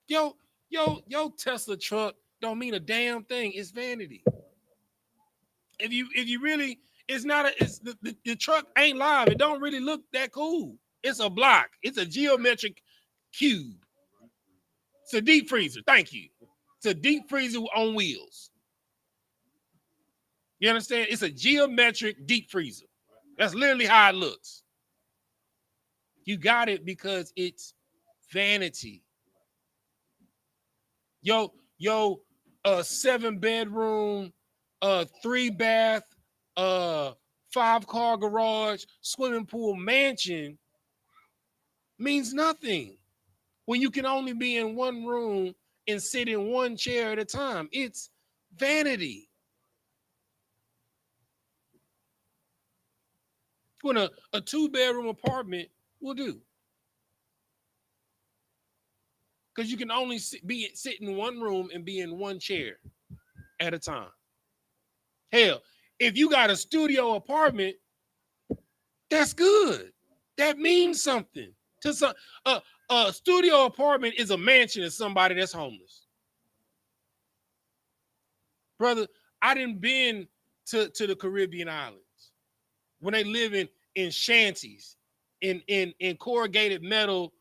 Yo, Tesla truck don't mean a damn thing. It's vanity. If you really, it's not a, it's the truck ain't live. It don't really look that cool. It's a block. It's a geometric cube. It's a deep freezer. Thank you. It's a deep freezer on wheels. You understand? It's a geometric deep freezer. That's literally how it looks. You got it because it's vanity. Yo, 7-bedroom, 3-bath, 5-car garage, swimming pool mansion means nothing when you can only be in one room and sit in one chair at a time. It's vanity. When a 2-bedroom apartment will do. Because you can only sit in one room and be in one chair at a time. Hell, if you got a studio apartment, that's good. That means something. To some, a studio apartment is a mansion to somebody that's homeless. Brother, I done been to the Caribbean islands when they live in shanties, in corrugated metal,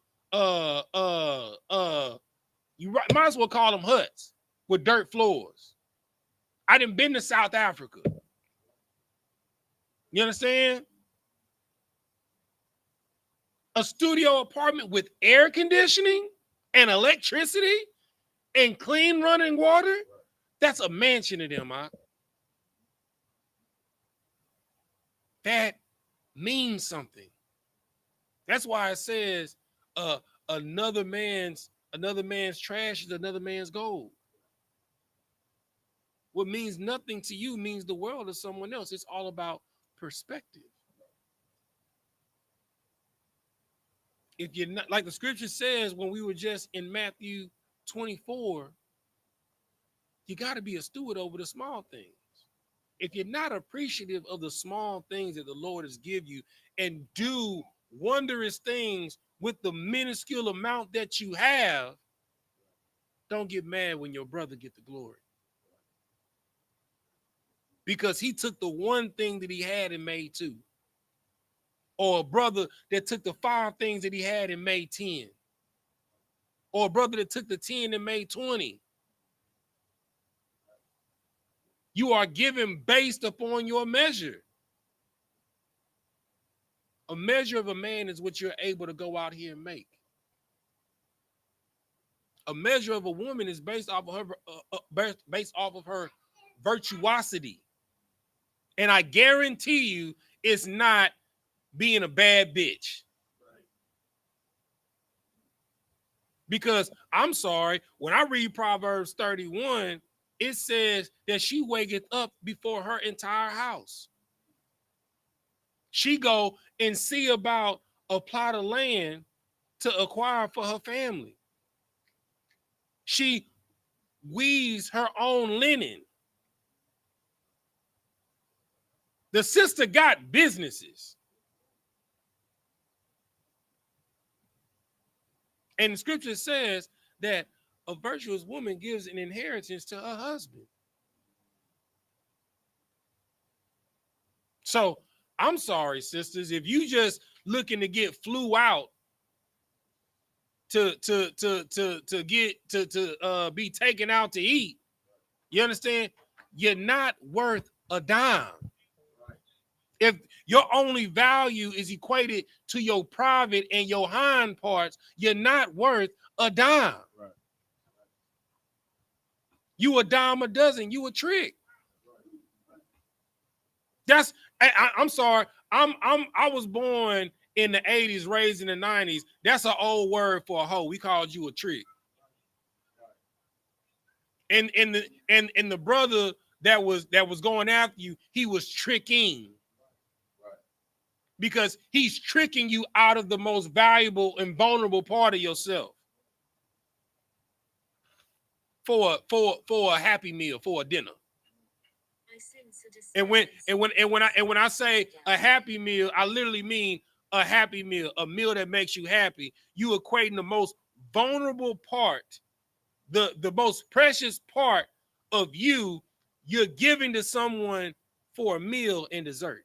you might as well call them huts with dirt floors. I done been to South Africa. You understand? A studio apartment with air conditioning and electricity and clean running water, that's a mansion to them, huh? That means something. That's why it says another man's trash is another man's gold. What means nothing to you means the world to someone else. It's all about perspective. If you're not, like the scripture says when we were just in Matthew 24, you got to be a steward over the small things. If you're not appreciative of the small things that the Lord has given you and do wondrous things with the minuscule amount that you have, don't get mad when your brother get the glory. Because he took the one thing that he had and made 2. Or a brother that took the 5 things that he had and made 10. Or a brother that took the 10 and made 20. You are given based upon your measure. A measure of a man is what you're able to go out here and make. A measure of a woman is based off of her virtuosity. And I guarantee you it's not being a bad bitch. Because I'm sorry, when I read Proverbs 31, it says that she waketh up before her entire house. She go and see about a plot of land to acquire for her family. She weaves her own linen. The sister got businesses. And the scripture says that a virtuous woman gives an inheritance to her husband. So I'm sorry, sisters, if you just looking to get flew out to be taken out to eat, you understand? You're not worth a dime. If your only value is equated to your private and your hind parts, you're not worth a dime. Right. You a dime a dozen. You a trick. That's. I'm sorry. I was born in the 80s, raised in the 90s, that's an old word for a hoe. We called you a trick. And the brother that was going after you, he was tricking. Because he's tricking you out of the most valuable and vulnerable part of yourself for a happy meal, for a dinner. And when I say a happy meal, I literally mean a happy meal, a meal that makes you happy. You equating the most vulnerable part, the most precious part of you, you're giving to someone for a meal and dessert.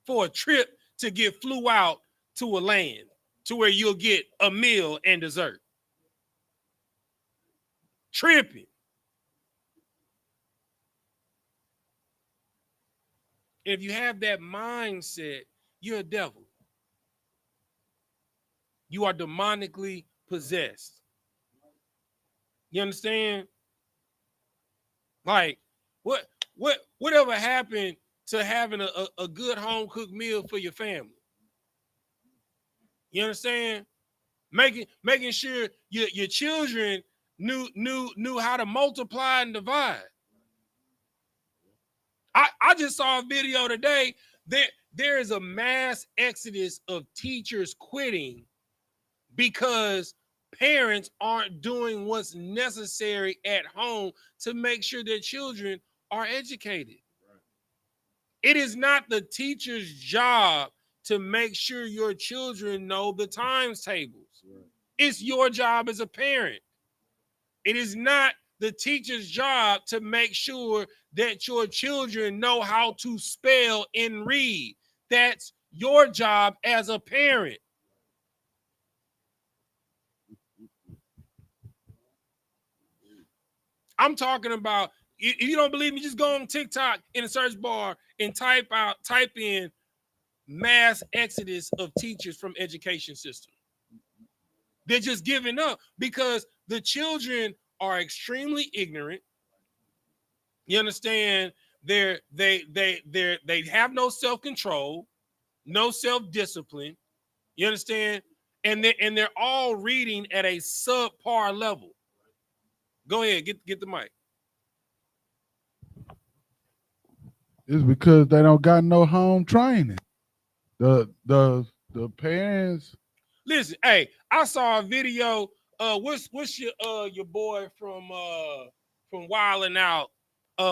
For a trip to get flew out to a land to where you'll get a meal and dessert. Tripping. If you have that mindset, you're a devil. You are demonically possessed. You understand? Like, whatever happened to having a good home cooked meal for your family? You understand? Making sure your children knew how to multiply and divide. I just saw a video today that there is a mass exodus of teachers quitting because parents aren't doing what's necessary at home to make sure their children are educated. It is not the teacher's job to make sure your children know the times tables. It's your job as a parent. It is not the teacher's job to make sure that your children know how to spell and read. That's your job as a parent. I'm talking about, if you don't believe me, just go on TikTok in the search bar and type in mass exodus of teachers from education system. They're just giving up because the children are extremely ignorant. You understand? They have no self-control, no self-discipline. You understand? And they're all reading at a subpar level. Go ahead, get the mic. It's because they don't got no home training. The parents. Listen, hey, I saw a video. What's your boy from Wildin' Out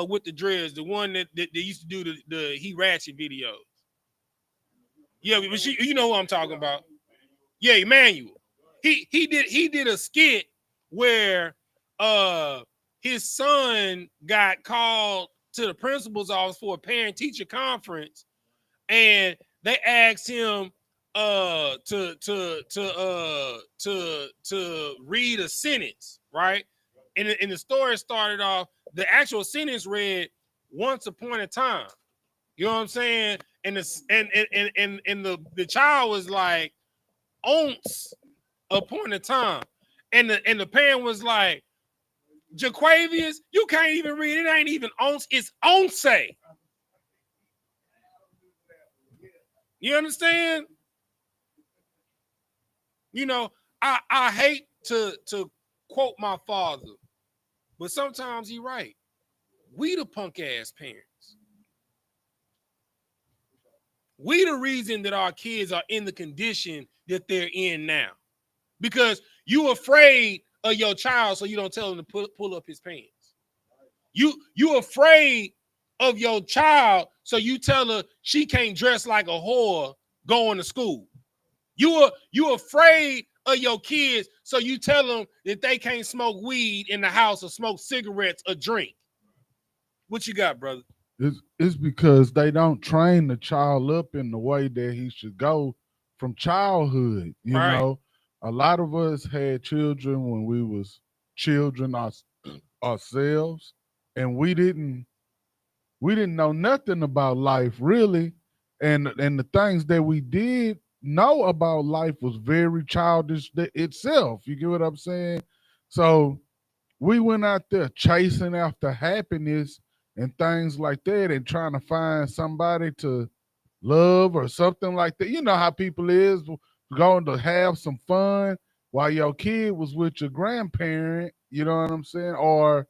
with the dreads, the one that used to do the He Ratchet videos. Yeah, but you know who I'm talking about. Yeah, Emmanuel. He did a skit where his son got called to the principal's office for a parent-teacher conference, and they asked him to read a sentence, right? And the story started off, the actual sentence read, "Once upon a time." You know what I'm saying? And the child was like, "Once upon a time." And the parent was like, "Jaquavius, you can't even read. It ain't even once, it's once." You understand? You know, I hate to quote my father, but sometimes he's right. We the punk ass parents. We the reason that our kids are in the condition that they're in now. Because you afraid of your child, so you don't tell him to pull up his pants. You afraid of your child, so you tell her she can't dress like a whore going to school. You afraid of your kids, so you tell them that they can't smoke weed in the house or smoke cigarettes or drink. What you got, brother? It's because they don't train the child up in the way that he should go from childhood. You know, a lot of us had children when we was children ourselves, and we didn't know nothing about life really, and the things that we did know about life was very childish itself. You get what I'm saying? So we went out there chasing after happiness and things like that, and trying to find somebody to love or something like that. You know how people is going to have some fun while your kid was with your grandparent. You know what I'm saying? Or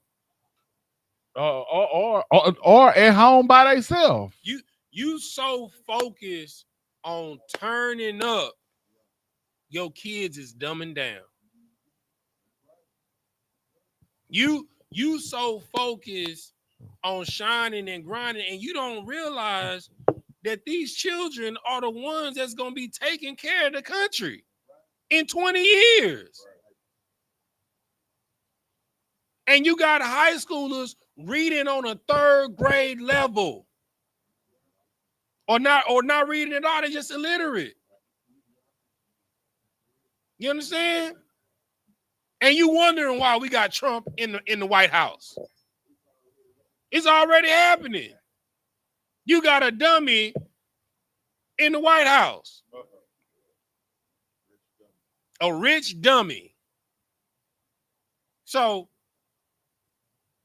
at home by themselves. You so focused on turning up, your kids is dumbing down. You so focused on shining and grinding, and you don't realize that these children are the ones that's gonna be taking care of the country in 20 years. And you got high schoolers reading on a 3rd grade level. Or not reading at all, they're just illiterate. You understand? And you wondering why we got Trump in the White House. It's already happening. You got a dummy in the White House. A rich dummy. So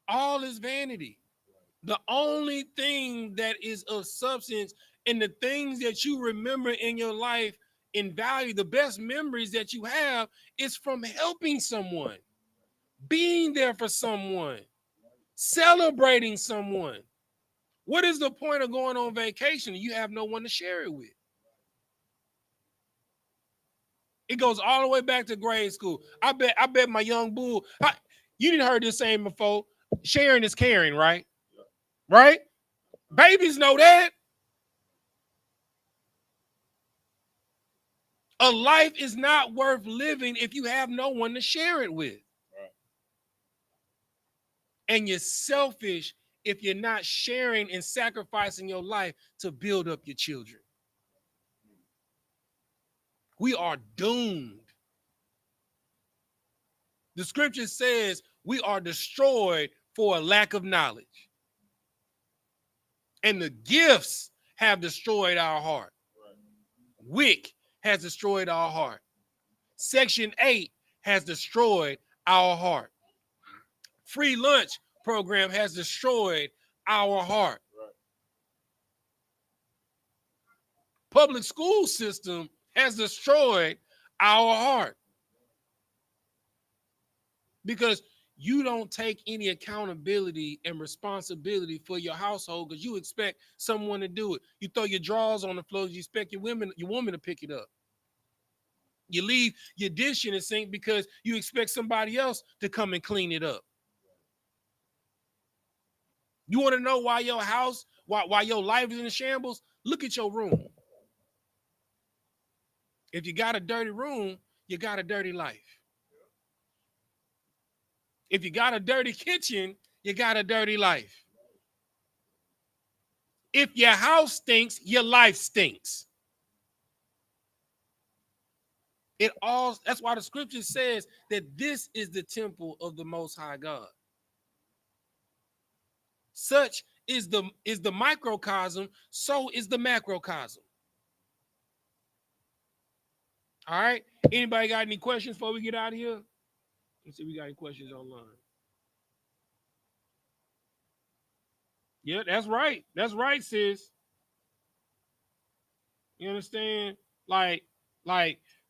all is vanity. The only thing that is of substance and the things that you remember in your life in value, the best memories that you have is from helping someone, being there for someone, celebrating someone. What is the point of going on vacation? You have no one to share it with. It goes all the way back to grade school. I bet my young bull, you didn't heard this saying before, sharing is caring, right? Right? Babies know that. A life is not worth living if you have no one to share it with. Right. And you're selfish if you're not sharing and sacrificing your life to build up your children. We are doomed. The scripture says we are destroyed for a lack of knowledge. And the gifts have destroyed our heart. WIC has destroyed our heart. Section 8 has destroyed our heart. Free lunch program has destroyed our heart. Public school system has destroyed our heart. Because you don't take any accountability and responsibility for your household because you expect someone to do it. You throw your drawers on the floor, you expect your woman to pick it up. You leave your dish in the sink because you expect somebody else to come and clean it up. You want to know why your house, why your life is in shambles? Look at your room. If you got a dirty room, you got a dirty life. If you got a dirty kitchen, you got a dirty life. If your house stinks, your life stinks. That's why the scripture says that this is the temple of the Most High God. Such is the microcosm, so is the macrocosm. All right. Anybody got any questions before we get out of here? Let's see if we got any questions online. Yeah, that's right. That's right, sis. You understand? Like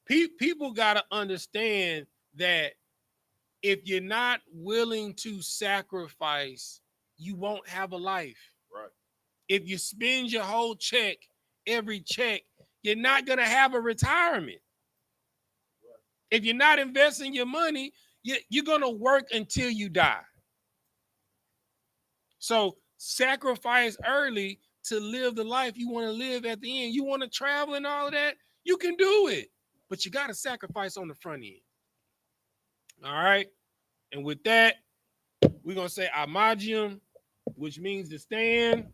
people got to understand that if you're not willing to sacrifice, you won't have a life. Right. If you spend your whole check, every check, you're not going to have a retirement. Right. If you're not investing your money, you're going to work until you die. So sacrifice early to live the life you want to live at the end. You want to travel and all of that, you can do it. But you got to sacrifice on the front end. All right. And with that, we're going to say Amagium, which means to stand.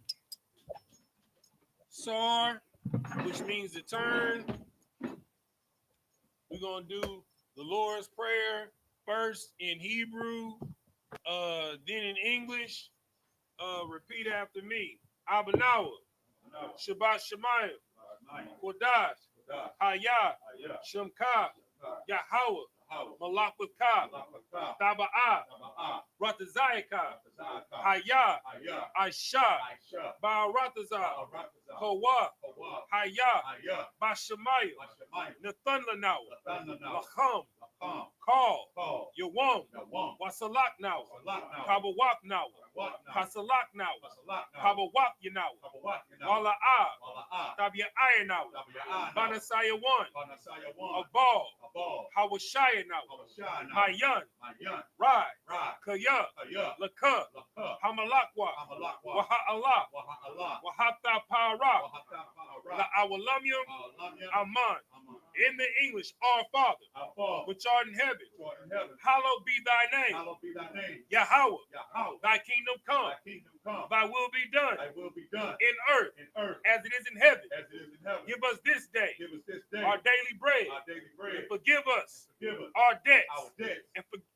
Sar, which means to turn. We're going to do the Lord's Prayer first in Hebrew, then in English. Repeat after me. Abanawa, Shabbat Shemayim, Kodash, Hayah, Shemka, Yahweh, Malak with Ka, Taba'a, Ratazayaka, Haya, Aisha, Ba'arataza, Kawa, Haya, Bashamaya, Nathunlanawa, Lacham, Call, Yawam, Wasalak now, Kabawak now, Kasalak now, Kabawak you now, Wala'a, Tabia Iron now, Banasaya 1, Abal, Hawashaya now, Mayan, Rai, Kaya, Laka, Hamalakwa, Waha'Allah, Wahata Para, La Awalamium, Aman. In the English, our Father, which art in heaven, hallowed be thy name. Yahweh, thy kingdom come, thy will be done in earth as it is in heaven. Give us this day our daily bread, and forgive us our debts,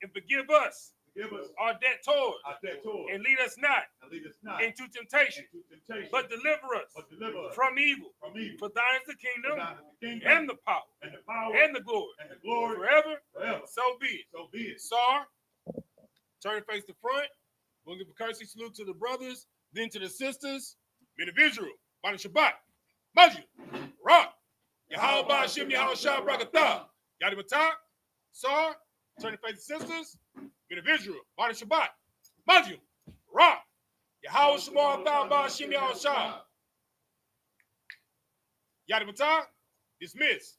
and forgive us our debtors, and lead us not into temptation, but deliver us from evil. For thine is the kingdom, and the power, and the glory, forever. So be it. Sar, turn face to front. We'll give a courtesy salute to the brothers, then to the sisters. Men of Israel, Bani Shabbat, Maju, Rock, Yahweh Ba'ashim, Yahweh Shah Brakatah, Yadi Batak, Sar, turn face to sisters. Men of Israel, Bani Shabbat, Maju, Rock, Yahweh Shemar Thou Ba'ashim, Yahweh Shah. Yadi Batak, dismiss.